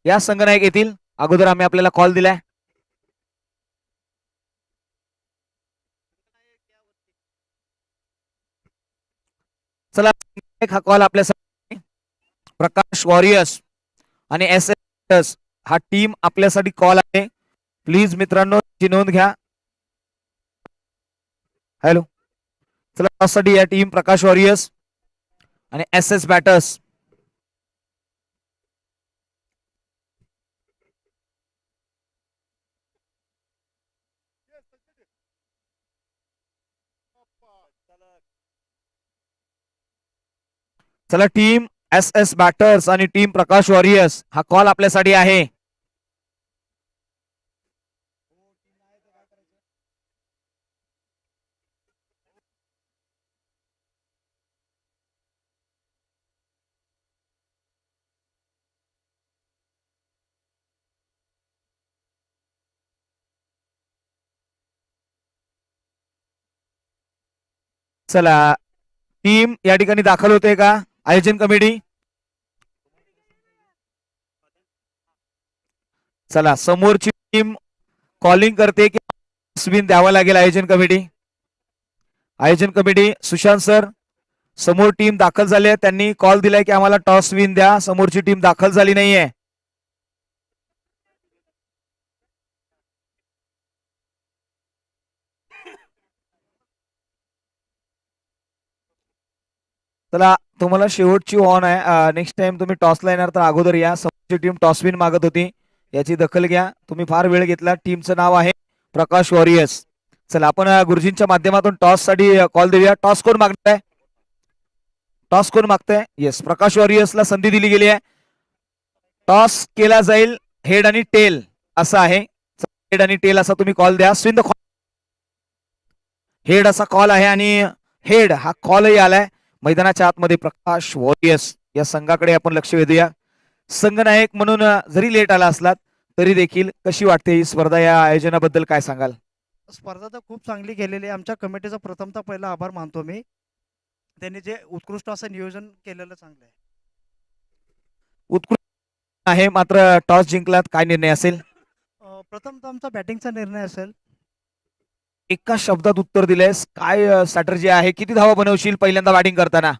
या संघनायक येतील. अगोदर आम्ही आपल्याला कॉल दिलाय. चला, हा कॉल आपल्यासाठी प्रकाश वॉरियर्स आणि एस हा टीम आपल्यासाठी कॉल आहे. प्लीज मित्रांनो, ची नोंद घ्या. हॅलो. चला, त्यासाठी या टीम प्रकाश वॉरियर्स आणि एस बॅटर्स. चला टीम एस एस बॅटर्स आणि टीम प्रकाश वॉरियर्स हा कॉल आपल्यासाठी आहे. चला टीम या ठिकाणी दाखल होते का आयोजन कमिटी? चला समोरची टीम कॉलिंग करते की स्विन द्यावा लागेल आयोजन कमिटी. आयोजन कमिटी सुशांत सर, समोर टीम दाखल झाली आहे, त्यांनी कॉल दिलाय की आम्हाला टॉस विन द्या. समोरची टीम दाखल झाली नाहीये. चला तुम्हाला शेवटची ऑन आहे. नेक्स्ट टाइम तुम्ही टॉसला येणार तर अगोदर या. समोरची टीम टॉस विन मागत होती, याची दखल घ्या. तुम्ही फार वेळ घेतला. टीमचं नाव आहे प्रकाश वॉरियर्स. चला आपण गुरुजींच्या माध्यमातून टॉस साठी कॉल देऊया. टॉस कोण मागताय? टॉस कोण मागताय? येस, प्रकाश वॉरियर्सला संधी दिली गेली आहे. टॉस केला जाईल हेड आणि टेल असं आहे. हेड आणि टेल असा तुम्ही कॉल द्या. स्विन द हेड असा कॉल आहे आणि हेड हा कॉलही आलाय. मैदानाच्या आतमध्ये प्रकाश वॉरियर्स या संघाकडे आपण लक्ष वेधूया. संघनायक म्हणून जरी लेट आला असलात तरी देखील कशी वाटते ही स्पर्धा? या आयोजनाबद्दल काय सांगाल? स्पर्धा तर खूप चांगली गेलेली आहे. आमच्या कमिटीचा प्रथमतः पहिला आभार मानतो मी. त्यांनी जे उत्कृष्ट असं नियोजन केलेलं चांगलं आहे. उत्कृष्ट आहे. मात्र टॉस जिंकलात, काय निर्णय असेल? प्रथमतः आमचा बॅटिंगचा निर्णय असेल. एका शब्दात उत्तर दिलेस. काय स्ट्रॅटर्जी आहे? किती धावा बनवशील पहिल्यांदा बॅटिंग करताना?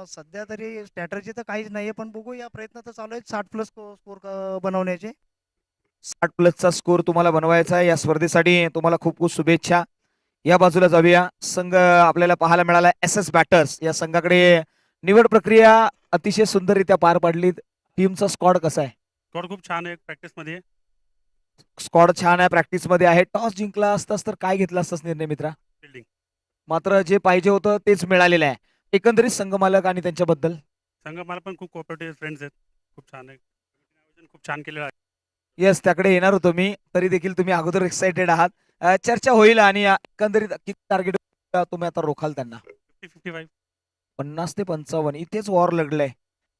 सध्या तरी स्ट्रॅटर्जी तर काहीच नाहीये, पण बघू या प्रयत्न तर चालू आहेत 60 प्लस स्कोर बनवण्याचे. 60 प्लसचा स्कोर तुम्हाला बनवायचा आहे. या स्पर्धेसाठी तुम्हाला खूप खूप शुभेच्छा. या बाजूला जाऊया. संघ आपल्याला पाहायला मिळाला एस एस बॅटर्स. या संघाकडे निवड प्रक्रिया अतिशय सुंदररित्या पार पाडली. टीमचा स्क्वॉड कसा आहे? स्क्वॉड खूप छान आहे. प्रॅक्टिस मध्ये स्क्वॉड छान आहे, प्रॅक्टिस मध्ये आहे. टॉस जिंकला असतास तर काय घेतला असतास निर्णय मित्रा? फिल्डिंग. मात्र जे पाहिजे होतं तेच मिळालेलं आहे. एकंदरीत संघ मालक आणि त्यांच्याबद्दल संघ मला पण खूप कोऑपरेटिव्ह फ्रेंड्स आहेत. खूप छान आहे. खूप छान केलेलं आहे. येस, त्याकडे येणार होतो मी. तरी देखील तुम्ही अगोदर एक्साइटेड आहात. चर्चा होईल आणि एकंदरीत किती टार्गेट तुम्ही आता रोखाल त्यांना? 50-55. 50 ते 55 इथेच वॉर लढलंय.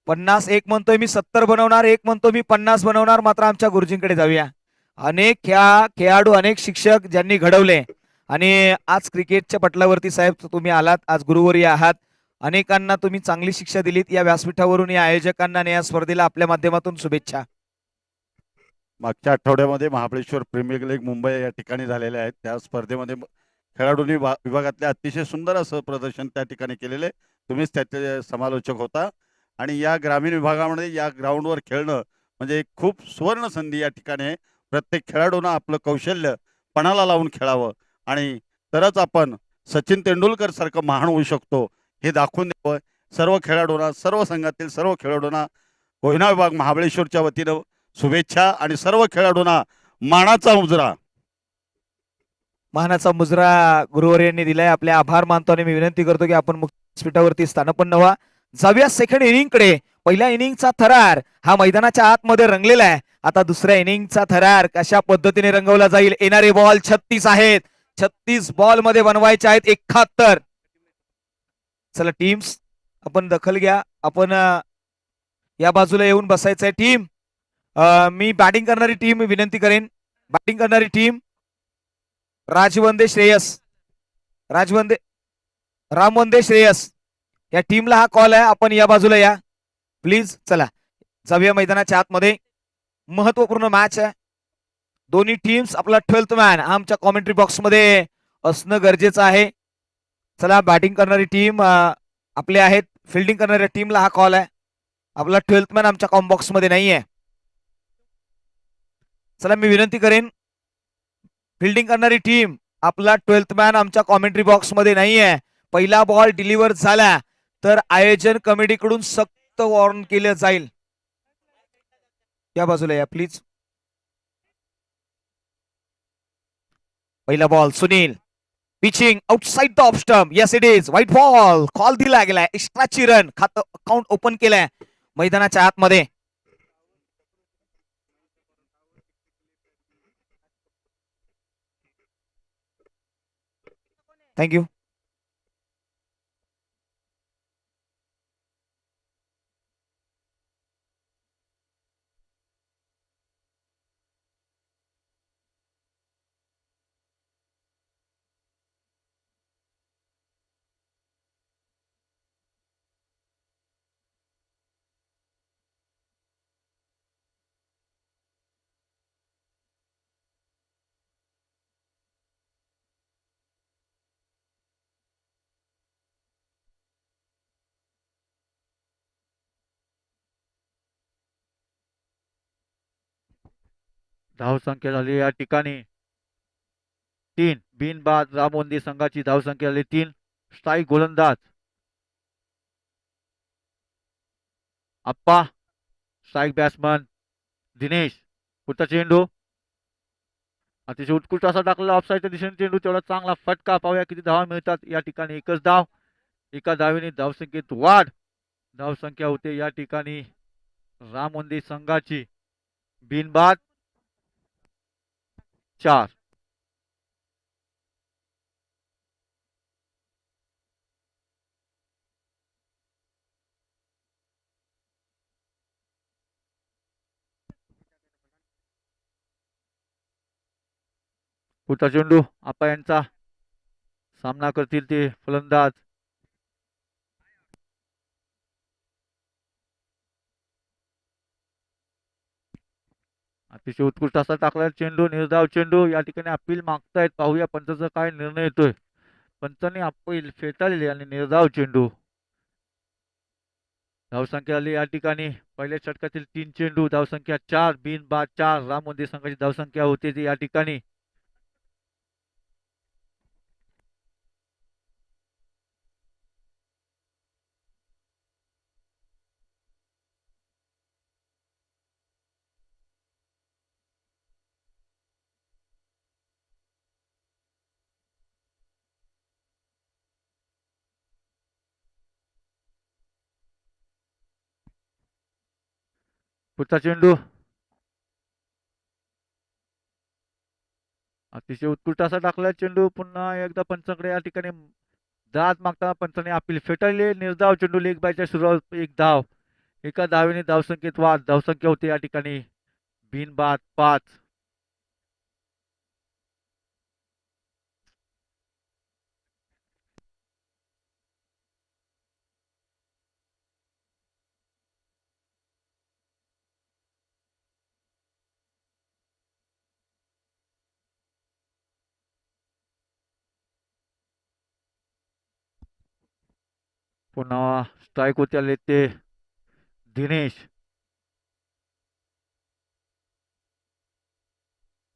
50 एक म्हणतोय मी 70 बनवणार, एक म्हणतो मी 50 बनवणार. मात्र आमच्या गुरुजींकडे जाऊया. अनेक खेळाडू, अनेक शिक्षक ज्यांनी घडवले आणि आज क्रिकेटच्या पटलावरती साहेब तुम्ही आलात. आज गुरुवारी आहात. अनेकांना तुम्ही चांगली शिक्षा दिलीत. या व्यासपीठावरून या आयोजकांना आणि या स्पर्धेला आपल्या माध्यमातून शुभेच्छा. मागच्या आठवड्यामध्ये महाबळेश्वर प्रीमियर लीग मुंबई या ठिकाणी झालेल्या आहेत. त्या स्पर्धेमध्ये खेळाडूंनी विभागातले अतिशय सुंदर असं प्रदर्शन त्या ठिकाणी केलेले. तुम्हीच त्याचे समालोचक होता. आणि या ग्रामीण विभागामध्ये या ग्राउंडवर खेळणं म्हणजे खूप सुवर्ण संधी या ठिकाणी आहे. प्रत्येक खेळाडूंना आपलं कौशल्य पणाला लावून खेळावं आणि तरच आपण सचिन तेंडुलकर सारखं महान होऊ शकतो हे दाखवून द्यावं. सर्व खेळाडूंना, सर्व संघातील सर्व खेळाडूंना कोयना विभाग महाबळेश्वरच्या वतीनं शुभेच्छा आणि सर्व खेळाडूंना मानाचा मुजरा. मानाचा मुजरा गुरुवार यांनी दिलाय. आपले आभार मानतो आणि मी विनंती करतो की आपण मुक्तपीठावरती स्थानपन्न व्हा. जाऊया सेकंड इनिंग कडे. पहिल्या इनिंगचा थरार हा मैदानाच्या आतमध्ये रंगलेला आहे. आता दुसऱ्या इनिंगचा थरार कशा पद्धतीने रंगवला जाईल? येणारे बॉल 36 आहेत. 36 बॉल मध्ये बनवायचे आहेत 71. चला टीम्स आपण दखल घ्या. आपण या बाजूला येऊन बसायचंय. टीम मी बॅटिंग करणारी टीम विनंती करेन. बॅटिंग करणारी टीम रामवंदे श्रेयस या टीमला हा कॉल आहे. आपण या बाजूला या प्लीज. चला जाऊया मैदानाच्या आतमध्ये. महत्वपूर्ण मॅच आहे. दोन्ही टीम्स आपला 12th मॅन आमच्या कॉमेंट्री बॉक्स मध्ये असणं गरजेचं आहे. चला बॅटिंग करणारी टीम आपले आहेत. फिल्डिंग करणाऱ्या टीमला हा कॉल आहे. आपला 12th मॅन आमच्या कॉम बॉक्स मध्ये नाहीये. चला मी विनंती करेन फिल्डिंग करणारी टीम आपला 12th मॅन आमच्या कॉमेंट्री बॉक्स मध्ये नाहीये. पहिला बॉल डिलिव्हर झाला तर आयोजन कमिटीकडून सक्त वॉर्न केलं जाईल. या बाजूला या प्लीज. पहिला ball Sunil pitching outside the off stump. Yes it is white ball. Call दिला गेलाय. एक्स्ट्राची रन खातं अकाउंट ओपन केलंय मैदानाच्या आतमध्ये. थँक्यू. धावसंख्या झाली या ठिकाणी 3. बिनबाद रामोंदी संघाची धावसंख्या झाली 3. स्ट्राईक गोलंदाज आप्पा. Strike batsman Dinesh. पुढचा चेंडू अतिशय उत्कृष्ट असा टाकलेला ऑफसाईडच्या दिशेने चेंडू. तेवढा चांगला फटका. पाहूया किती धावा मिळतात या ठिकाणी. एकच धाव. एका धावेने धावसंख्येत वाढ. धावसंख्या होते या ठिकाणी रामोंदी संघाची बिनबाद 4. पुढचा चेंडू आप्पा यांचा सामना करतील ते फलंदाज अतिशय उत्कृष्ट असा टाकलेला चेंडू. निर्धाव चेंडू. या ठिकाणी अपील मागतायत. पाहूया पंचाचा काय निर्णय येतोय. पंचाने अपील फेटाळले आणि निर्धाव चेंडू. धावसंख्या आली या ठिकाणी पहिल्या षटकातील 3 चेंडू. धावसंख्या 4. बिनबाद 4. रामोंदी संघाची धावसंख्या होती ती या ठिकाणी पुढचा चेंडू अतिशय उत्कृष्ट असा टाकला चेंडू. पुन्हा एकदा पंचाकडे या ठिकाणी दाद मागताना पंचाने अपील फेटाळले. निर्धाव चेंडू. लेग बायच्या सुरुवात 1 धाव. एका धावेने धावसंख्येत वाढ. धावसंख्या होते या ठिकाणी बिनबाद 5. पुन्हा स्ट्राईक होते आले ते दिनेश.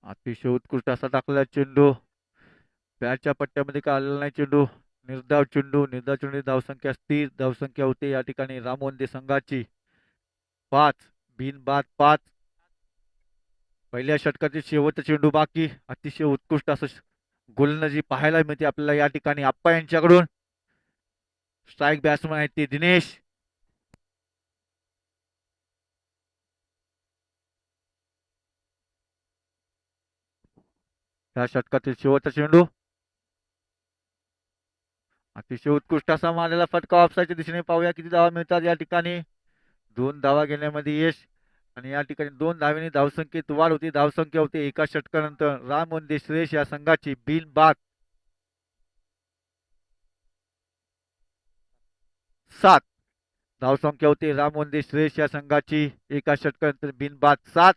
अतिशय उत्कृष्ट असा टाकलेला चेंडू. बॅटच्या पट्ट्यामध्ये काय आलेला नाही चेंडू. निर्धाव चेंडू. निर्धाव चेंडू धावसंख्या स्थिर. धावसंख्या होते या ठिकाणी रामोंदे संघाची 5. बिनबाद 5. पहिल्या षटकातील शेवटचा चेंडू बाकी. अतिशय उत्कृष्ट असं गोलंदाजी पाहायला मिळते आपल्याला या ठिकाणी आप्पा यांच्याकडून. स्ट्राईक बॅट्समन आहेत ते दिनेश. या षटकातील शेवटचा चेंडू. अतिशय उत्कृष्ट असा मारलेला फटका ऑफसाईडच्या दिशेने. पाहूया किती धावा मिळतात या ठिकाणी. 2 धावा घेण्यामध्ये यश आणि या ठिकाणी 2 धावेने धावसंख्येत वाढ होती. धावसंख्या होती एका षटकानंतर रामोंदे श्रेयस या संघाची बिनबाद 7. धावसंख्या होती रामोंदे श्रेयस या संघाची एका षटकानंतर बिनबाद 7.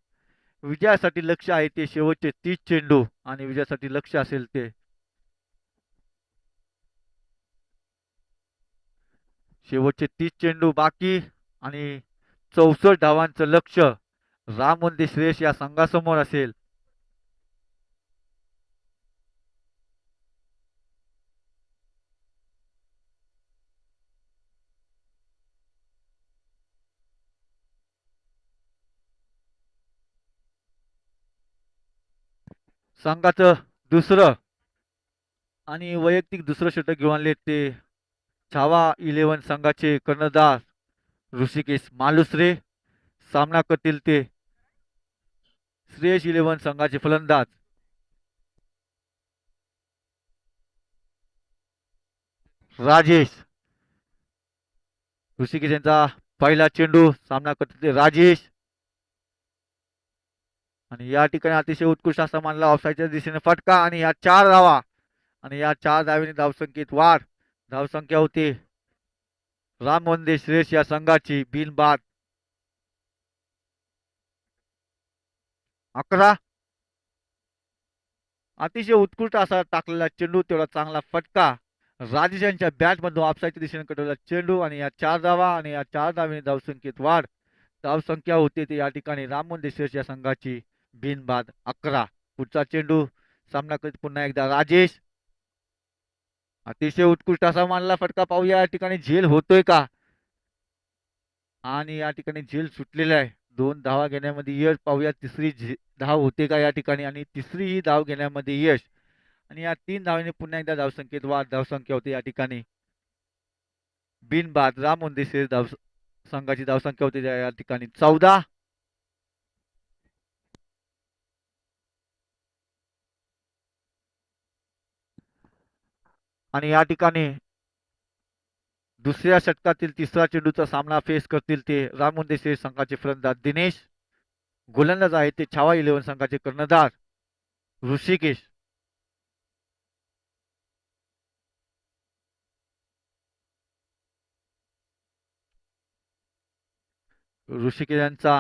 विजयासाठी लक्ष आहे ते शेवटचे 30 चेंडू आणि विजयासाठी लक्ष असेल ते शेवटचे 30 चेंडू बाकी आणि 64 धावांचं लक्ष रामोंदे श्रेयस या संघासमोर असेल. संघाचं दुसरं आणि वैयक्तिक दुसरं षटक घेऊन आणले ते छावा 11 संघाचे कर्णधार ऋषिकेश मालुसरे. सामना करतील ते श्रेयस 11 संघाचे फलंदाज राजेश. ऋषिकेश यांचा पहिला चेंडू. सामना करतील ते राजेश. आणि या ठिकाणी अतिशय उत्कृष्ट असा मानला ऑफसाईडच्या दिशेने फटका आणि या 4 धावा आणि या 4 धावेने धावसंख्येत वाढ. धावसंख्या होती रामवंदे श्रेयस या संघाची बिनबाद 11. अतिशय उत्कृष्ट असा टाकलेला चेंडू, तेवढा चांगला फटका. राजेश यांच्या बॅट मधून ऑफसाईडच्या दिशेने कटवलेला चेंडू आणि या 4 धावा आणि या 4 धावेने धावसंख्येत वाढ. धावसंख्या होती ते या ठिकाणी रामवंदे श्रेयस या संघाची बिनबाद 11. पुढचा चेंडू. सामना करीत पुन्हा एकदा राजेश. अतिशय उत्कृष्ट असा मानला फटका. पाहूया या ठिकाणी झेल होतोय का. आणि या ठिकाणी झेल सुटलेला आहे. 2 धावा घेण्यामध्ये यश. पाहूया तिसरी धाव होते का या ठिकाणी आणि तिसरी ही धाव घेण्यामध्ये यश. आणि या 3 धावांनी पुन्हा एकदा धावसंख्येत वाढ. धावसंख्या होती या ठिकाणी बिनबाद रामवंदे श्रेयस संघाची धावसंख्या होती या ठिकाणी 14. आणि या ठिकाणी दुसऱ्या षटकातील तिसरा चेंडूचा सामना फेस करतील ते रामवंदे श्रेयस संघाचे फलंदाज दिनेश. गोलंदाज आहेत ते छावा 11 संघाचे कर्णधार ऋषिकेश. ऋषिकेश यांचा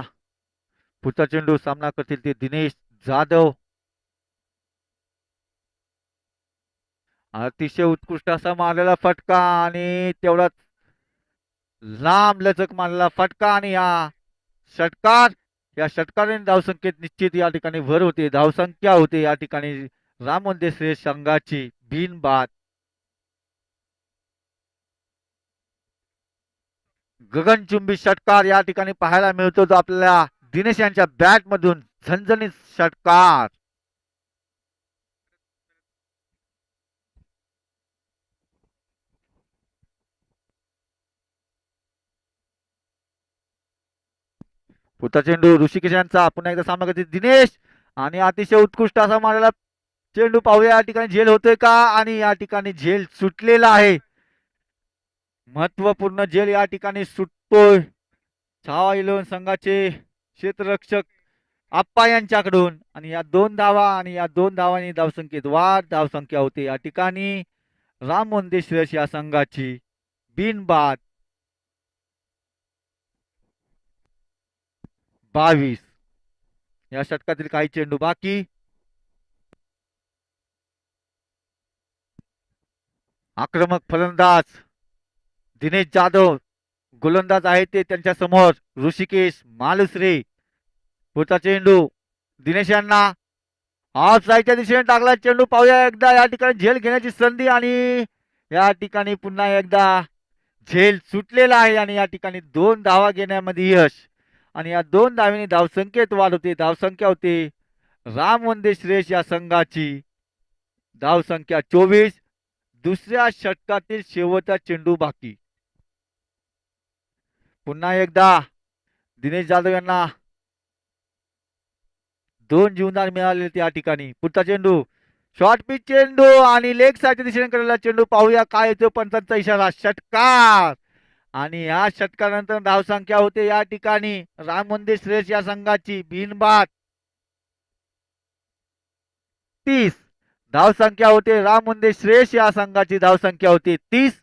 पुढचा चेंडू. सामना करतील ते दिनेश जाधव. अतिशय उत्कृष्ट असा मारलेला फटका आणि तेवढाच लांब लचक मारलेला फटका आणि या षटकाराने धावसंख्येत निश्चित या ठिकाणी भर होते. धावसंख्या होते या ठिकाणी रामवंदे श्रेयस संघाची बिनबाद. गगनचुंबी षटकार या ठिकाणी पाहायला मिळतो तो आपल्याला दिनेश यांच्या बॅट मधून झणझणीत षटकार. पुढचा चेंडू ऋषिकेश यांचा. पुन्हा एकदा सामना करते दिनेश आणि अतिशय उत्कृष्ट असा मारलेला चेंडू. पाहूया या ठिकाणी झेल होतोय का आणि या ठिकाणी झेल सुटलेला आहे. महत्वपूर्ण झेल या ठिकाणी सुटतोय छावा 11 संघाचे क्षेत्ररक्षक आप्पा यांच्याकडून. आणि या 2 धावा आणि या 2 धावांनी धावसंख्येत वाढ. धावसंख्या होते या ठिकाणी रामवंदे श्रेयस या संघाची बिनबाद 22. या षटकातील काही चेंडू बाकी. आक्रमक फलंदाज दिनेश जाधव. गोलंदाज आहेत ते त्यांच्या समोर ऋषिकेश मालुसरे. पुढचा चेंडू दिनेश यांना ऑफ साईडच्या दिशेने टाकला चेंडू. पाहूया एकदा या ठिकाणी झेल घेण्याची संधी आणि या ठिकाणी पुन्हा एकदा झेल सुटलेला आहे आणि या ठिकाणी 2 धावा घेण्यामध्ये यश. आणि या 2 धावांनी धावसंख्येत वाढ होते. धावसंख्या होते रामवंदे श्रेयस या संघाची धावसंख्या 24. दुसऱ्या षटकातील शेवटचा चेंडू बाकी. पुन्हा एकदा दिनेश जाधव यांना 2 जीवनदान मिळाले त्या ठिकाणी. पुढचा चेंडू शॉर्ट पिच चेंडू आणि लेग साईडच्या दिशेने केलेला चेंडू. पाहूया काय येतो पंचांचा इशारा. षटकार आणि या षटकानंतर धावसंख्या होते या ठिकाणी रामवंदे श्रेयस या संघाची बिनबाद 30. धावसंख्या होते रामवंदे श्रेयस या संघाची धावसंख्या होती 30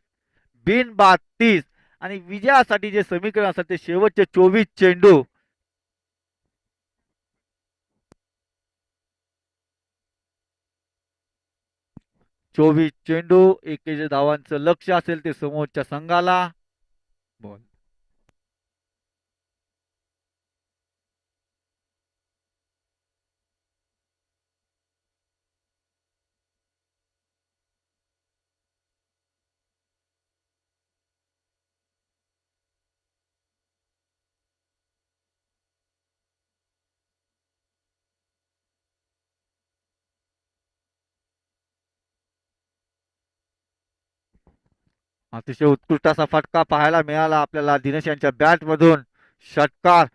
बिनबाद 30. आणि विजयासाठी जे समीकरण असतात ते शेवटचे 24 चेंडू. चेंडू 21 धावांचं लक्ष असेल ते समोरच्या संघाला. बॉल अतिशय उत्कृष्ट असा फटका पाहायला मिळाला आपल्याला दिनेश यांच्या बॅट मधून. षटकार,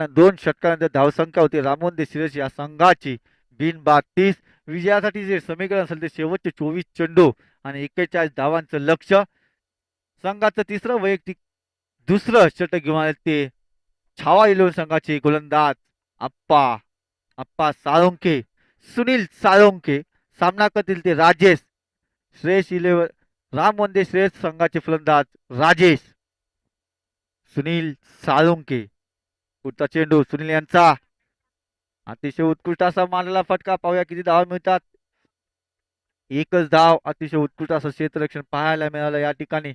दोन षटकानंतर धावसंख्या होती रामोंदे श्रेयस या संघाची बिनबाद 30. विजयासाठी जे समीकरण असेल ते शेवटचे 24 चेंडू आणि 41 धावांचं लक्ष. संघाचं तिसरं वैयक्तिक दुसरं षटक घेऊन आले ते छावा इलेव्हन संघाचे गोलंदाज आप्पा साळुंखे, सुनील साळुंखे. सामना करतील ते राजेश. श्रेयस इलेव्हन रामोंदे श्रेयस संघाचे फलंदाज राजेश, सुनील साळुंखे. पुढचा चेंडू सुनील यांचा. अतिशय उत्कृष्ट असा मारलेला फटका. पाहूया किती धावा मिळतात. एकच धाव. अतिशय उत्कृष्ट असं क्षेत्ररक्षण पाहायला मिळालं या ठिकाणी.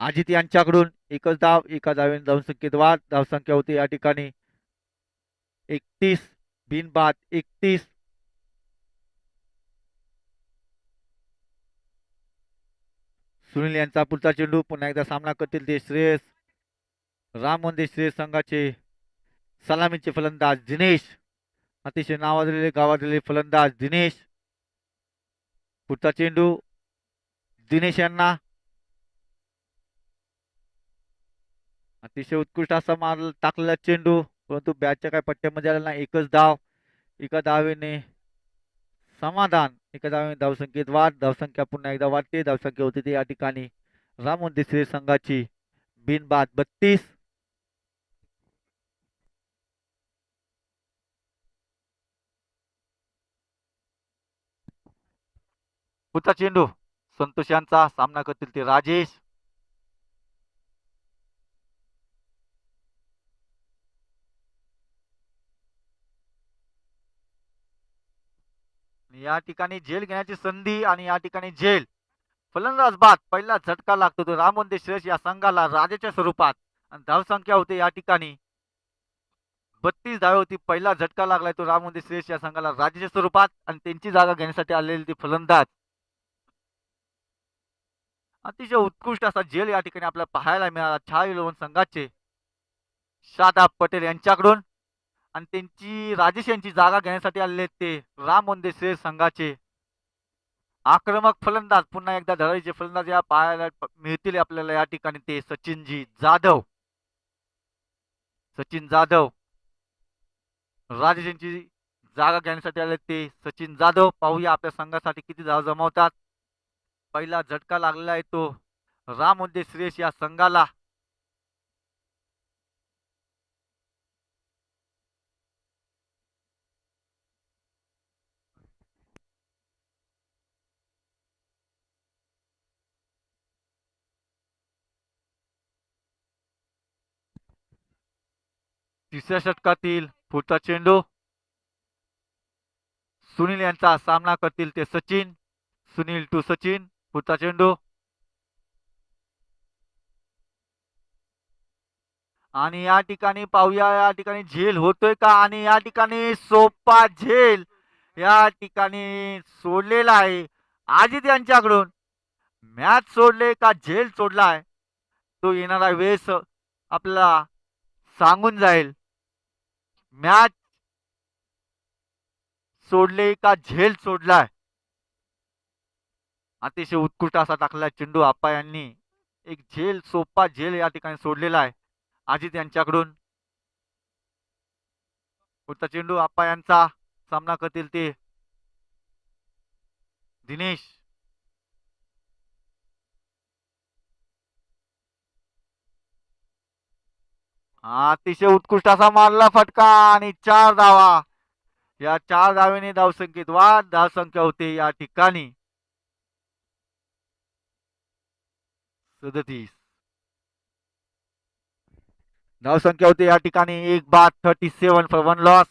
अजित यांच्याकडून एकच धाव, एका धावेने धावसंख्येत वाढ. धावसंख्या होती या ठिकाणी 31, बिनबाद 31. सुनील यांचा पुढचा चेंडू. पुन्हा एकदा सामना करतील ते श्रेयस रामोंदे श्रेयस संघाचे सलामीचे फलंदाज दिनेश. अतिशय नावाजलेले गावाजलेले फलंदाज दिनेश. पुढचा चेंडू दिनेश यांना. अतिशय उत्कृष्ट असा मार टाकलेला चेंडू, परंतु बॅटच्या काय पट्ट्यामध्ये आला नाही. एकच धाव, एका धावेने समाधान. एका धावेने धावसंख्येत वाढ. धावसंख्या पुन्हा एकदा वाढते. धावसंख्या होती ती या ठिकाणी रामोंदे श्रेयस संघाची बिनबाद 32. पुढचा चेंडू संतोष यांचा. सामना करतील ते राजेश. या ठिकाणी झेल घेण्याची संधी आणि या ठिकाणी झेल. फलंदाज बाद. पहिला झटका लागतो तो रामोंदे श्रेयस या संघाला राजाच्या स्वरूपात. आणि धावसंख्या होते या ठिकाणी 32 धावे होती. पहिला झटका लागलाय तो रामोंदे श्रेयस या संघाला राजाच्या स्वरूपात आणि त्यांची जागा घेण्यासाठी आलेले ते फलंदाज. अतिशय उत्कृष्ट असा झेल या ठिकाणी आपल्याला पाहायला मिळाला छावा इलेव्हन संघाचे शादाब पटेल यांच्याकडून. आणि त्यांची राजेश यांची जागा घेण्यासाठी आलेले ते रामोंदे श्रेयस संघाचे आक्रमक फलंदाज. पुन्हा एकदा धडाडीचे फलंदाज या पाहायला मिळतील आपल्याला या ठिकाणी ते सचिनजी जाधव. सचिन जाधव राजेश यांची जागा घेण्यासाठी आले ते सचिन जाधव. पाहूया आपल्या संघासाठी किती धाव जमावतात. पहिला झटका लागलेला आहे तो रामोंदे श्रेयस या संघाला. तिसऱ्या षटकातील पुढचा चेंडू सुनील यांचा. सामना करतील ते सचिन. सुनील टू सचिन. पुढचा चेंडू आणि या ठिकाणी पाहूया या ठिकाणी झेल होतोय का. आणि या ठिकाणी सोपा झेल या ठिकाणी सोडलेला आहे अजित यांच्याकडून. मॅच सोडले का झेल सोडलाय तो येणारा वेळेस आपल्याला सांगून जाईल. मॅच सोडले का झेल सोडलाय. अतिशय उत्कृष्ट असा टाकलेला चेंडू आप्पा यांनी. एक झेल, सोपा झेल या ठिकाणी सोडलेला आहे अजित यांच्याकडून. पुढचा चेंडू आप्पा यांचा. सामना करतील ते दिनेश. अतिशय उत्कृष्ट असा मारला फटका आणि 4 धावा. या 4 धावेने धावसंख्येत वाढ. धावसंख्या होते या ठिकाणी 37. धावसंख्या होते या ठिकाणी 1 बाद 37 फॉर 1 लॉस.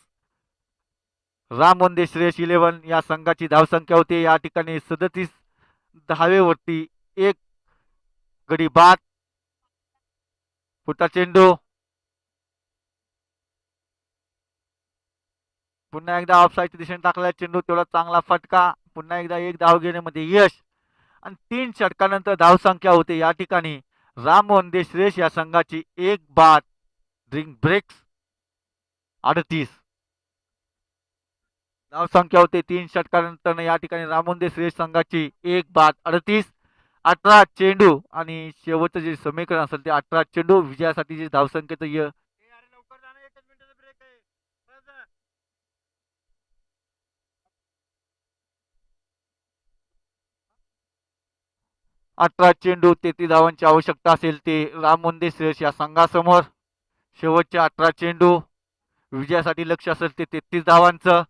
रामोंदे श्रेयस इलेव्हन या संघाची धावसंख्या होते या ठिकाणी 37 धावेवरती 1 गडी बाद. पुढचा चेंडू पुन्हा एकदा ऑफसाईडच्या दिशेने टाकला चेंडू. तेवढा चांगला फटका. पुन्हा एकदा 1 धाव घेण्यामध्ये यश. आणि 3 षटकानंतर धावसंख्या होते या ठिकाणी रामोंदे श्रेयस या संघाची 1 बाद. Drink breaks 38. धावसंख्या होते 3 षटकानंतर या ठिकाणी रामोंदे श्रेयस संघाची 1 बाद 38. 18 चेंडू आणि शेवटचं जे समीकरण असेल ते 18 चेंडू विजयासाठी जे धावसंख्येचं 18 चेंडू 33 धावांची आवश्यकता असेल ते राममंदिर श्रेयस या संघासमोर. शेवटचे 18 चेंडू विजयासाठी लक्ष असेल ते 33 धावांचं.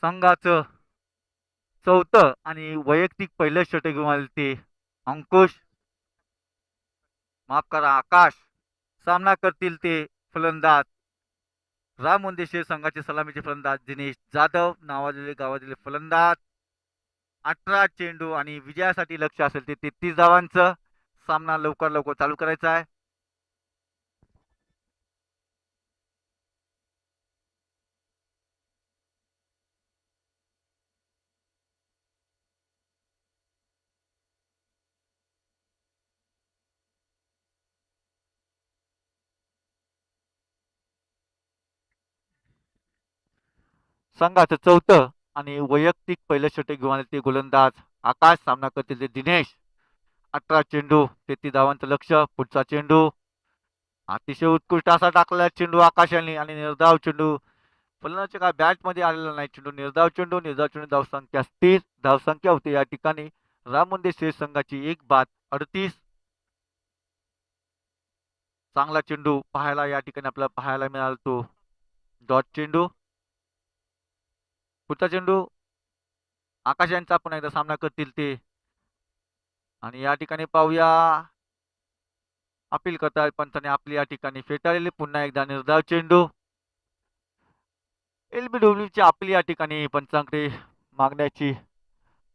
संघाचं चौथं आणि वैयक्तिक पहिलं षटक घेऊन आले ते अंकुश, माफ करा आकाश. सामना करतील ते फलंदाज राममुंदेश्वर संघाचे सलामीचे फलंदाज दिनेश जाधव नावाजलेले गावाजलेले फलंदाज. 18 चेंडू आणि विजयासाठी लक्ष असेल ते 33 धावांचं. सामना लवकर लवकर चालू करायचा आहे. संघाचं चौथं आणि वैयक्तिक पहिलं षटक घेऊन आले ते गोलंदाज आकाश. सामना करतील ते दिनेश. 18 चेंडू 33 धावांचं लक्ष. पुढचा चेंडू अतिशय उत्कृष्ट असा टाकलेला चेंडू आकाशाने आणि निर्धाव चेंडू फलंदाजच्या काय बॅट मध्ये आलेला नाही चेंडू. निर्धाव चेंडू धावसंख्या स्थिर. धावसंख्या होती या ठिकाणी राममंदिर श्रेयस संघाची 1 बाद 38. चांगला चेंडू पाहायला या ठिकाणी आपल्याला पाहायला मिळाला तो डॉट चेंडू. पुढचा चेंडू आकाश यांचा पुन्हा एकदा सामना करतील ते आणि या ठिकाणी पाहूया अपील करतात पंचाने आपली या ठिकाणी फेटाळलेली. पुन्हा एकदा निर्धाव चेंडू. एलबीडब्ल्यूची आपली या ठिकाणी पंचांकडे मागण्याची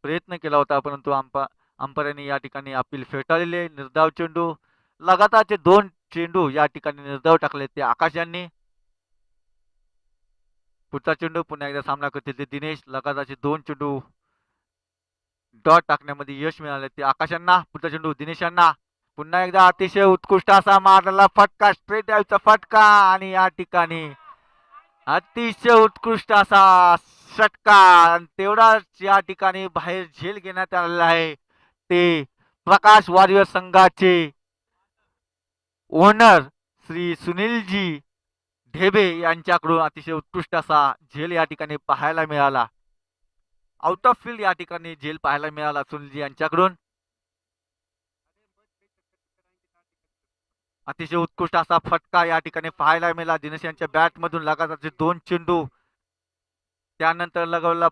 प्रयत्न केला होता परंतु अंपायरांनी या ठिकाणी अपील फेटाळलेले. निर्धाव चेंडू लगातारचे 2 चेंडू या ठिकाणी निर्धाव टाकले ते आकाश यांनी. पुढचा चेंडू पुन्हा एकदा सामना करतील ते दिनेश. लगातारचे 2 चेंडू डॉट टाकण्यामध्ये यश मिळाले ते आकाशांना. पुढचा चेंडू दिनेश यांना. पुन्हा एकदा अतिशय उत्कृष्ट असा मारलेला फटका स्ट्रेट ड्राईव्हचा फटका आणि या ठिकाणी अतिशय उत्कृष्ट असा षटका. तेवढाच या ठिकाणी बाहेर झेल घेण्यात आलेला आहे ते प्रकाश वॉरियर संघाचे ओनर श्री सुनीलजी ढेबे यांच्याकडून अतिशय उत्कृष्ट असा झेल या ठिकाणी पाहायला मिळाला. आउट ऑफ फील्ड या ठिकाणी झेल पाहायला मिळाला सुनीलजी यांच्याकडून. अतिशय उत्कृष्ट असा फटका या ठिकाणी पाहायला मिळाला दिनेश यांच्या बॅट मधून. लगातारचे 2 चेंडू त्यानंतर लगवला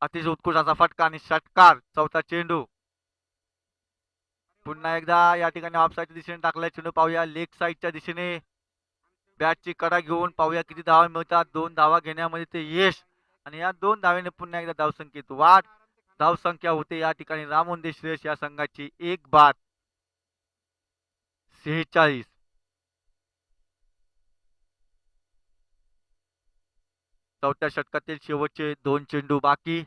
अतिशय उत्कृष्ट असा फटका आणि षटकार. चौथा चेंडू पुन्हा एकदा या ठिकाणी ऑफ साईडच्या दिशेने टाकलाय चेंडू. पाहूया लेग साईडच्या दिशेने बॅटची कडा घेऊन पाहूया किती धावा मिळतात. 2 धावा घेण्यामध्ये ते यश आणि या 2 धावेने पुन्हा एकदा धावसंख्येत वाढ. धावसंख्या होते या ठिकाणी राममंदिर श्रेयस या संघाची 1 बाद 46. चौथ्या षटकातील शेवटचे 2 चेंडू बाकी.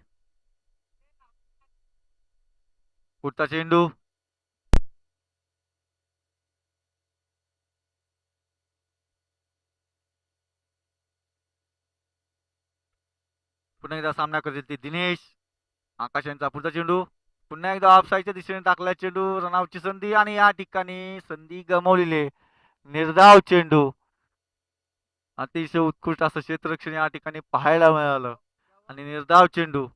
पुढचा चेंडू पुन्हा एकदा सामना करतील ते दिनेश. आकाश यांचा पुढचा चेंडू पुन्हा एकदा ऑफसाईडच्या दिशेने टाकला चेंडू. रनआउटची संधी आणि या ठिकाणी संधी गमावलेली. निर्धाव चेंडू. अतिशय उत्कृष्ट असं क्षेत्ररक्षण या ठिकाणी पाहायला मिळालं आणि निर्धाव चेंडू.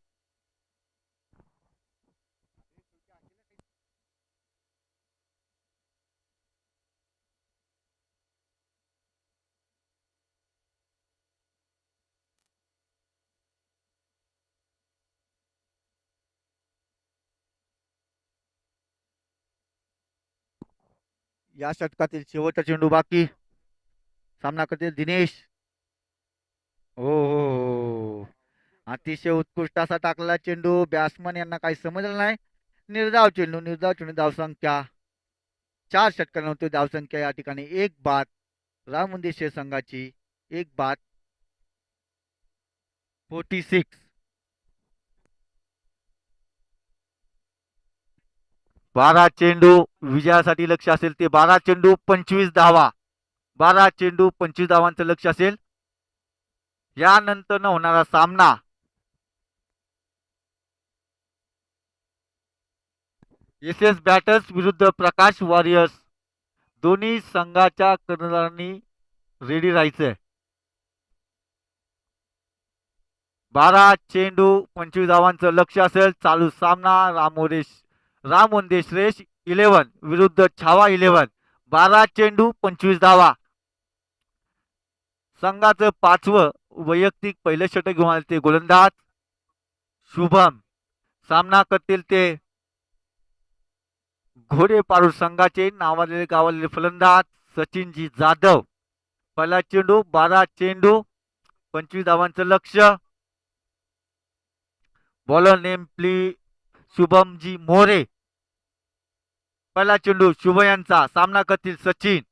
या षटकातील शेवटचा चेंडू बाकी. सामना करतील दिनेश. हो, अतिशय उत्कृष्ट असा टाकलेला चेंडू. बॅट्समन यांना काही समजलं नाही. निर्धाव चेंडू. निर्धाव चेंडू. धावसंख्या 4 षटकांनंतर धावसंख्या या ठिकाणी 1 बाद. राममुंदे शेर संघाची 1 बाद 46. 12 चेंडू विजयासाठी लक्ष असेल ते 12 चेंडू 25 धावा. 12 चेंडू 25 धावांचं लक्ष असेल. यानंतर होणारा सामना एस बॅटर्स विरुद्ध प्रकाश वॉरियर्स. दोन्ही संघाच्या कर्णधारांनी रेडी राहायचंय. 12 चेंडू 25 धावांचं लक्ष असेल. चालू सामना रामोंदे श्रेष्ठ 11 विरुद्ध छावा 11. 12 चेंडू 25 धावा. संघाचं 5वं वैयक्तिक पहिलं षटक घेऊन आले ते गोलंदाज शुभम. सामना करतील ते घोडे पारूड संघाचे नावालेले गावालेले फलंदाज सचिनजी जाधव. पहिला चेंडू 12 चेंडू 25 धावांचं लक्ष. बॉलर नेम प्ली शुभमजी मोरे. पहिला चेंडू शुभ यांचा. सामना करतील सचिन.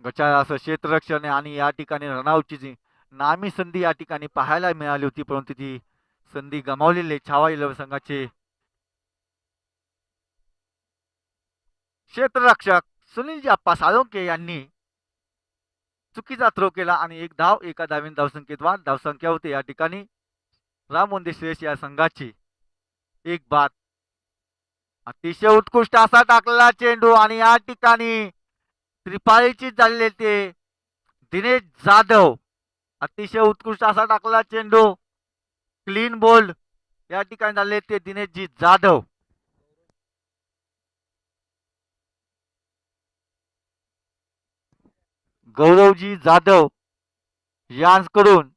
गचाळ असं क्षेत्ररक्षण आणि या ठिकाणी रनआउटची नामी संधी या ठिकाणी पाहायला मिळाली होती, परंतु ती संधी गमावलेली छावा 11 संघाचे क्षेत्ररक्षक सुनीलजी आप्पा साळुंके यांनी चुकीचा थ्रो केला आणि 1 धाव. 1 धावेने धावसंख्येत वाढ. धावसंख्या होते या ठिकाणी रामोंदे श्रेयस या संघाची 1 बाद. अतिशय उत्कृष्ट असा टाकलेला चेंडू आणि या ठिकाणी त्रिपाळीची झालेले ते दिनेश जाधव. अतिशय उत्कृष्ट असा टाकलेला चेंडू. क्लीन बोल्ड या ठिकाणी झाले ते दिनेशजी जाधव. गौरवजी जाधव यांकडून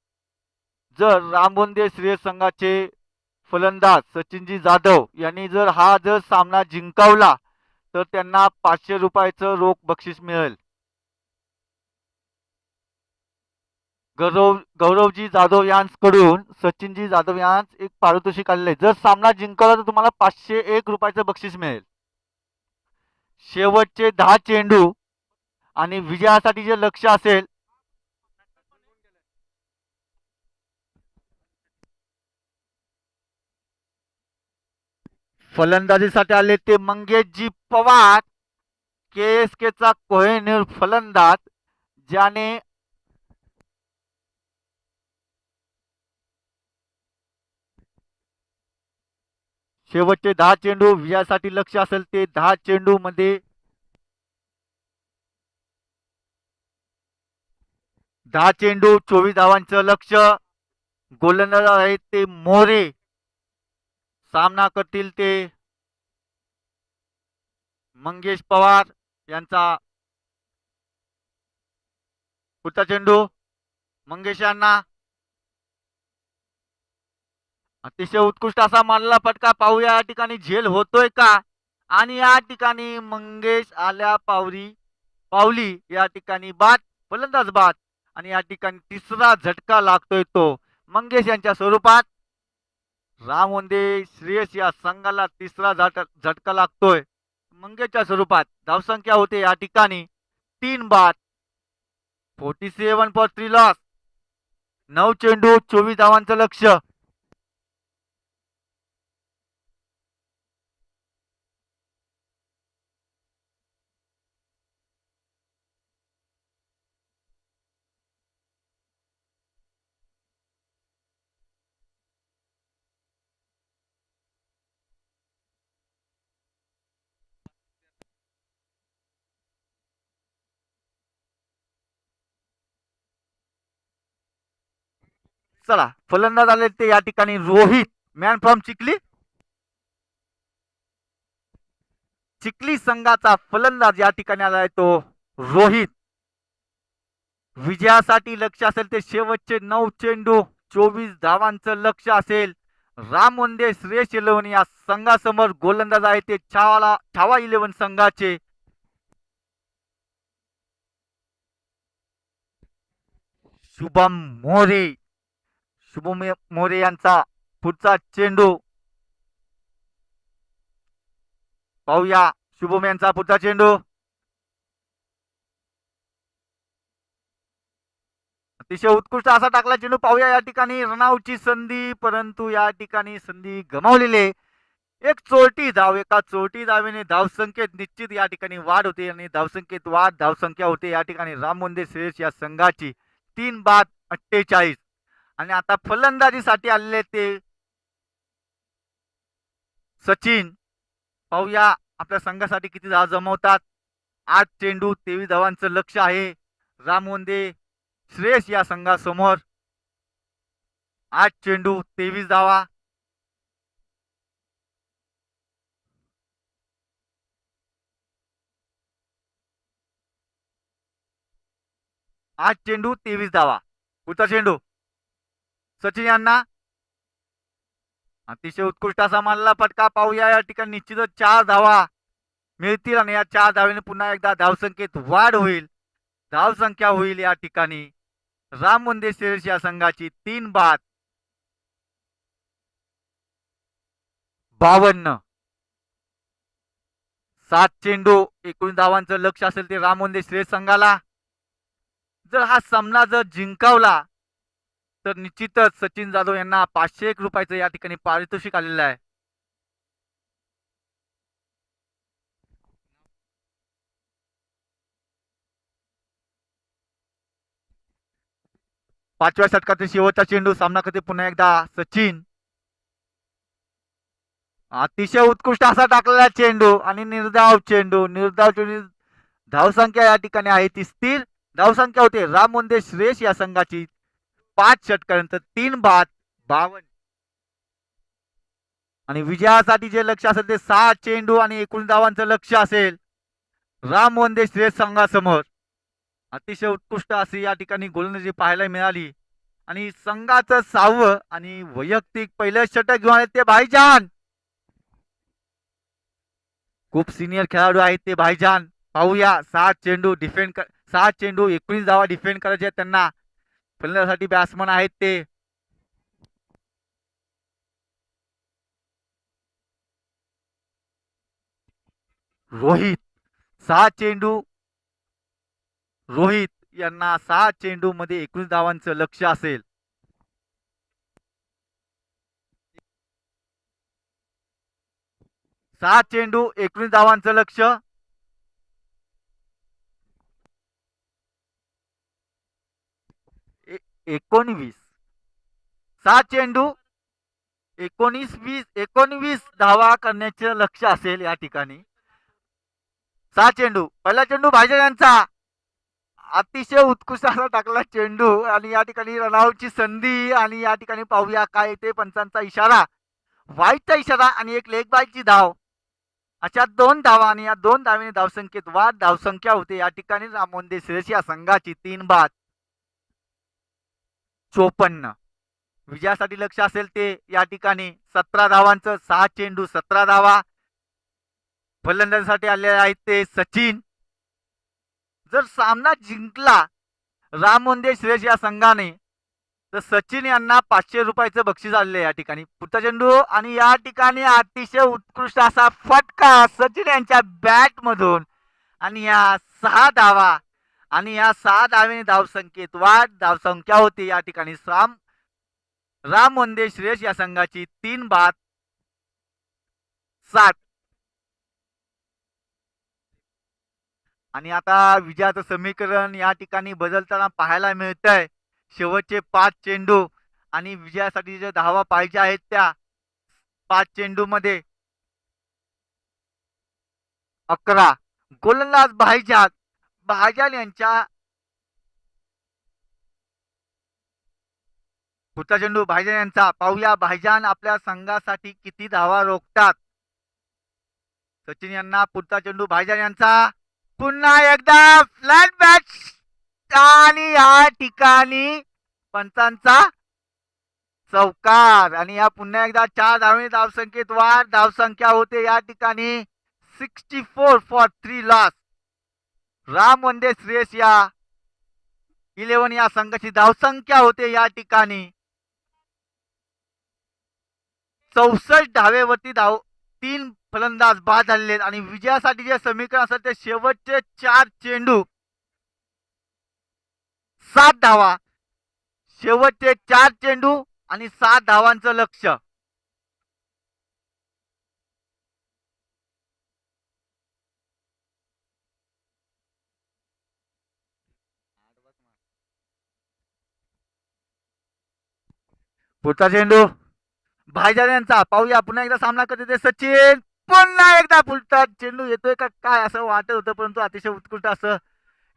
जर रामोंदे श्रेयस संघाचे फलंदाज सचिनजी जाधव यांनी जर सामना जिंकावला तर त्यांना 500 रुपयाचं रोख बक्षीस मिळेल. गौरवजी जाधव यांकडून सचिनजी जाधव यांस एक पारितोषिक आलेलं आहे. जर सामना जिंकवला तर तुम्हाला 501 रुपयाचं बक्षीस मिळेल. शेवटचे 10 चेंडू आणि विजयासाठी जे लक्ष असेल फलंदाजीसाठी आले ते मंगेशजी पवार. केएसकेचा कोहिनूर फलंदाज ज्याने शेवटचे 10 चेंडू विजयासाठी लक्ष असेल ते 10 चेंडू मध्ये 10 चेंडू 24 धावांचं लक्ष. गोलंदाज आहेत ते मोरे. सामना करतील ते मंगेश पवार यांचा. पुढचा चेंडू मंगेश यांना. अतिशय उत्कृष्ट असा मारलेला फटका. पाहूया या ठिकाणी झेल होतोय का. आणि या ठिकाणी मंगेश आल्या पावली या ठिकाणी बाद. फलंदाज बाद. आणि या ठिकाणी तिसरा झटका लागतोय तो मंगेश यांच्या स्वरूपात. रामोंदे श्रेयस या संघाला तिसरा झटका लागतोय मंगेशच्या स्वरूपात. धावसंख्या होते या ठिकाणी 3 बाद. 47 फॉर 3 लॉस. 9 चेंडू 24 धावांचं लक्ष. चला फलंदाज आले ते या ठिकाणी रोहित, मॅन फ्रॉम चिखली. चिखली संघाचा फलंदाज या ठिकाणी आलाय तो रोहित. विजयासाठी लक्ष असेल ते शेवटचे 9 चेंडू, 24 धावांचं लक्ष असेल. रामोंदे श्रेयस 11 या संघासमोर गोलंदाज आहे ते छावा 11 संघाचे. शुभम मोरे यांचा पुढचा चेंडू पाहूया. शुभम यांचा पुढचा चेंडू अतिशय उत्कृष्ट असा टाकला चेंडू. पाहूया या ठिकाणी रनआउटची संधी, परंतु या ठिकाणी संधी गमावलेली. एक चोरटी धाव, एका चोरटी धावेने धावसंख्येत निश्चित या ठिकाणी वाढ होते आणि धावसंख्येत वाढ धावसंख्या होते या ठिकाणी रामोंदे श्रेयस या संघाची 3 बाद 48. आणि आता फलंदाजीसाठी आलेले ते सचिन. पाहूया आपल्या संघासाठी किती धावा जमवतात. 8 चेंडू 23 धावांचं लक्ष आहे रामोंदे श्रेयस या संघासमोर. 8 चेंडू 23 धावा. आठ चेंडू 23 धावा. पुढचा चेंडू सचिन यांना अतिशय उत्कृष्ट असा मानला फटका. पाहूया या ठिकाणी निश्चितच 4 धावा मिळतील आणि या 4 धावेने पुन्हा एकदा धावसंख्येत वाढ होईल. धावसंख्या होईल या ठिकाणी रामोंदे श्रेयस या संघाची 3 बाद 52. 7 चेंडू 19 धावांचं लक्ष असेल ते रामोंदे श्रेयस संघाला. जर हा सामना जर जिंकावला तर निश्चितच सचिन जाधव यांना 501 रुपयाचं या ठिकाणी पारितोषिक आलेलं आहे. पाचव्या षटकातील शेवटचा चेंडू. सामना करते पुन्हा एकदा सचिन. अतिशय उत्कृष्ट असा टाकलेला चेंडू आणि निर्धाव चेंडू. धावसंख्या या ठिकाणी आहे ती स्थिर धावसंख्या होते रामोंदे श्रेयस या संघाची 5 षटकानंतर 3 बाद 52. आणि विजयासाठी जे लक्ष असेल ते 6 चेंडू आणि 19 धावांचं लक्ष असेल रामोंदे श्रेयस संघासमोर. अतिशय उत्कृष्ट अशी या ठिकाणी गोलंदाजी पाहायला मिळाली आणि संघाचं 6वं आणि वैयक्तिक पहिलं षटक घेऊन आले ते भाईजान. खूप सिनियर खेळाडू आहेत ते भाईजान. पाहूया 6 चेंडू 19 धावा डिफेंड करायचे आहेत त्यांना. फलंदाजीसाठी बॅट्समन आहेत ते रोहित. 6 चेंडू रोहित यांना 6 चेंडू मध्ये 19 धावांचं लक्ष असेल. सहा चेंडू 19 धावांचं लक्ष. 19 6 चेंडू 19 धावा करण्याचे लक्ष असेल या ठिकाणी. 6 चेंडू. पहिला चेंडू भाईजान यांचा अतिशय उत्कृष्ट असा टाकला चेंडू आणि या ठिकाणी रनआउटची संधी आणि या ठिकाणी पाहूया काय ते पंचांचा इशारा. वाईटचा इशारा आणि एक लेग बायची धाव. अशा 2 धावा आणि या 2 धावेने धावसंख्येत वाढ धावसंख्या होते या ठिकाणी रामोंदे श्रेयस या संघाची 3 बाद 54. विजयासाठी लक्ष असेल ते या ठिकाणी 17 धावांचं 6 चेंडू 17 धावा. फलंदाजीसाठी आलेले आहेत ते सचिन. जर सामना जिंकला रामोंदे श्रेयस या संघाने तर सचिन यांना 500 रुपयाचं बक्षीस आलेलं आहे या ठिकाणी. पुढचा चेंडू आणि या ठिकाणी अतिशय उत्कृष्ट असा फटका सचिन यांच्या बॅट मधून आणि या 6 धावा आणि या 6 धावेने धावसंख्येत वाढ धावसंख्या होती या ठिकाणी रामोंदे श्रेयस या संघाची 3 बाद 60. आणि आता विजयाचं समीकरण या ठिकाणी बदलताना पाहायला मिळतंय. शेवटचे 5 चेंडू आणि विजयासाठी जे धावा पाहिजे आहेत त्या 5 चेंडू मध्ये 11. गोलंदाज भाईजान यांच्या पुढचा चेंडू भाईजान यांचा. पाहूया भाईजान आपल्या संघासाठी किती धावा रोखतात. सचिन यांना पुढचा चेंडू भाईजान यांचा. पुन्हा एकदा फ्लॅट बॅट आणि या ठिकाणी पंचांचा चौकार. आणि या पुन्हा एकदा 4 धावांनी धावसंख्येत वाढ. धावसंख्या होते या ठिकाणी 64 फॉर 3 लॉस. राम वंदे श्रेयस या 11 या संघाची धावसंख्या होते या ठिकाणी 64 धावेवरती 3 फलंदाज बाद झालेले आहेत. आणि विजयासाठी जे समीकरण असेल ते शेवटचे 4 चेंडू 7 धावा. शेवटचे 4 चेंडू आणि 7 धावांचं लक्ष्य. पुढचा चेंडू भाईजान यांचा. पाहूया पुन्हा एकदा सामना करते ते सचिन. पुन्हा एकदा पुढचा चेंडू येतोय का काय असं वाटत होतं, परंतु अतिशय उत्कृष्ट असं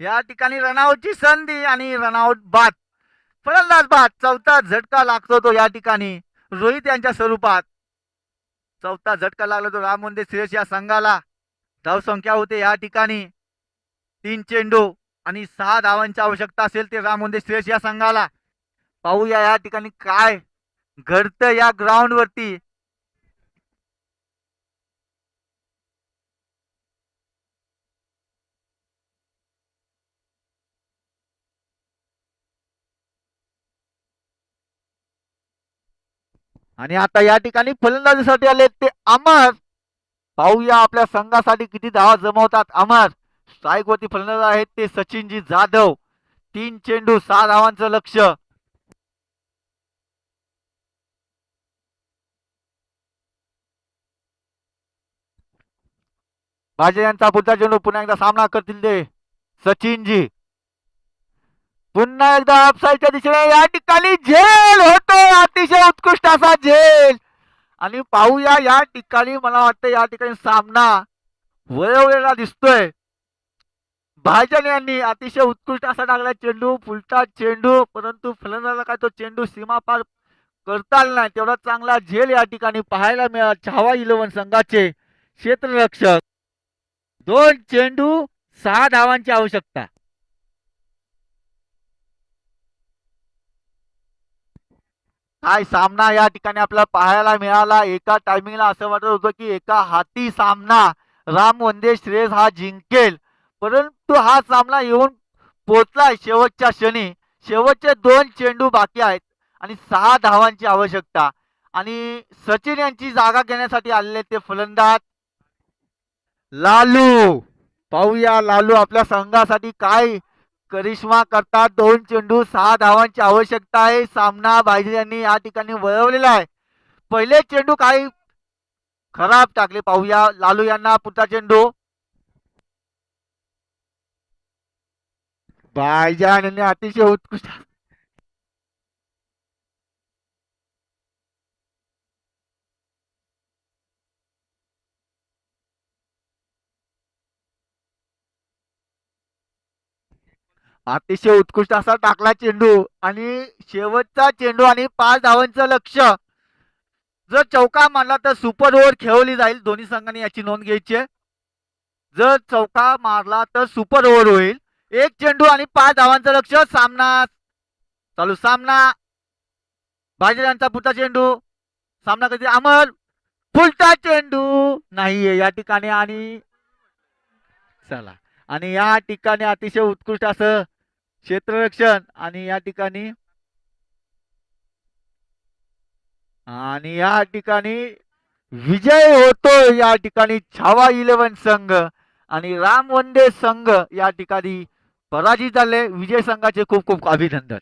या ठिकाणी रनआउटची संधी आणि रनआउट बाद. फलंदाज बाद. चौथा झटका लागतो तो या ठिकाणी रोहित यांच्या स्वरूपात. चौथा झटका लागला तो राम वंदे श्रेयस या संघाला. धावसंख्या होते या ठिकाणी 3 चेंडू आणि 6 धावांची आवश्यकता असेल ते राम वंदे श्रेयस या संघाला. पाहूया या ठिकाणी काय घडतं या ग्राउंड वरती. आणि आता या ठिकाणी फलंदाजीसाठी आले ते अमर. पाहूया आपल्या संघासाठी किती धावा जमवतात अमर. स्ट्राईक वरती फलंदाज आहेत ते सचिनजी जाधव. 3 चेंडू 6 धावांचं लक्ष्य. भाजे यांचा पुढचा चेंडू. पुन्हा एकदा सामना करतील ते सचिनजी. पुन्हा एकदा ऑफसाईडच्या दिशेने या ठिकाणी झेल होतो. अतिशय उत्कृष्ट असा झेल. आणि पाहूया या ठिकाणी मला वाटतं या ठिकाणी सामना वळवलेला दिसतोय. भाईजान यांनी अतिशय उत्कृष्ट असा टाकला चेंडू. फुलटा चेंडू, परंतु फलंदाजाला काय तो चेंडू सीमा पार करता आला नाही. तेवढा चांगला झेल या ठिकाणी पाहायला मिळाला. छावा 11 संघाचे क्षेत्ररक्षक. 2 चेंडू 6 धावांची आवश्यकता. काय सामना या ठिकाणी आपल्याला पाहायला मिळाला. एका टायमिंगला असं वाटत होतं की एका हाती सामना राम वंदे श्रेयस हा जिंकेल, परंतु हा सामना येऊन पोहोचलाय शेवटच्या क्षणी. शेवटचे 2 चेंडू बाकी आहेत आणि 6 धावांची आवश्यकता. आणि सचिन यांची जागा घेण्यासाठी आलेले ते फलंदाज लालू. पाहूया लालू आपल्या संघासाठी काय करिश्मा करतात. 2 चेंडू 6 धावांची आवश्यकता आहे. सामना भाईजान यांनी या ठिकाणी वळवलेला आहे. पहिले चेंडू काही खराब टाकले. पाहूया लालू यांना पुढचा चेंडू. भाईजान यांनी अतिशय उत्कृष्ट असा टाकला चेंडू. आणि शेवटचा चेंडू आणि 5 धावांचं लक्ष्य. जर चौका मारला तर सुपर ओव्हर खेळवली जाईल. दोन्ही संघांनी याची नोंद घ्यायची आहे. जर चौका मारला तर सुपर ओव्हर होईल. 1 चेंडू आणि 5 धावांचं लक्ष्य. सामना चालू. सामना भाईजान यांचा पुढचा चेंडू. सामना कधी अमर. पुढचा चेंडू नाहीये या ठिकाणी. आणि चला, आणि या ठिकाणी अतिशय उत्कृष्ट असं क्षेत्ररक्षण. आणि या ठिकाणी विजय होतो या ठिकाणी छावा 11 संघ. आणि राम वंदे संघ या ठिकाणी पराजित झाले. विजय संघाचे खूप खूप अभिनंदन.